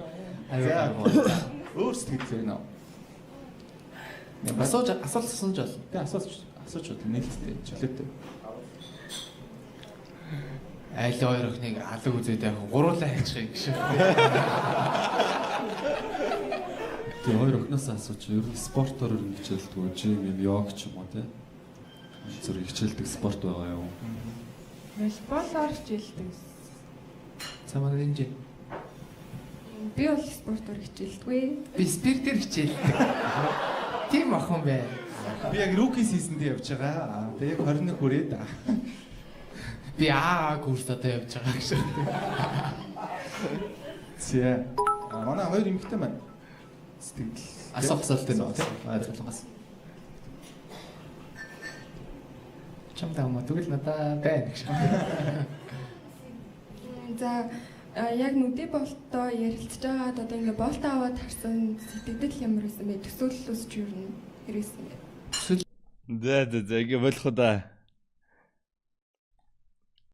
За Аюу. өөр сэтгэл байна уу? Асууж асууж бол. Тэ асууж бол нээлттэй чөлөөтэй. Айл хоёр охиныг алаг үзээд яг гуруулаа хайчих гэж. Тэгээ хоёр охноос асууч ер нь спортоор ер нь хичээлдэг үү? Жим, йог ч юм уу те? Зэрэг хичээлдэг спорт байгаа юу? Волейболоор хичээлдэг. Цамаа энэ. Би бол спортоор хичээлдэггүй. Би спиртээр хичээлдэг. Тим охин бай. Би яг руки сизэнд явж байгаа. Тэгээ яг 21 хүрээд. Би курстай явж байгаа гэж. Зэ. Манай хоёр эмэгтэй маань. Сэтгэл. Асуухсалтай нөө тийм. Ойлгоос. Чамдаа мөн тэгвэл надаа байна гэж. За яг нүдэ болтоо ярилцж байгаад одоо ингээ болт аваад харсан сэтгэл ямар байсан бэ? Төсөөлөл үсч юу юм хэрэгсэн бэ? За ингээ болох уу да.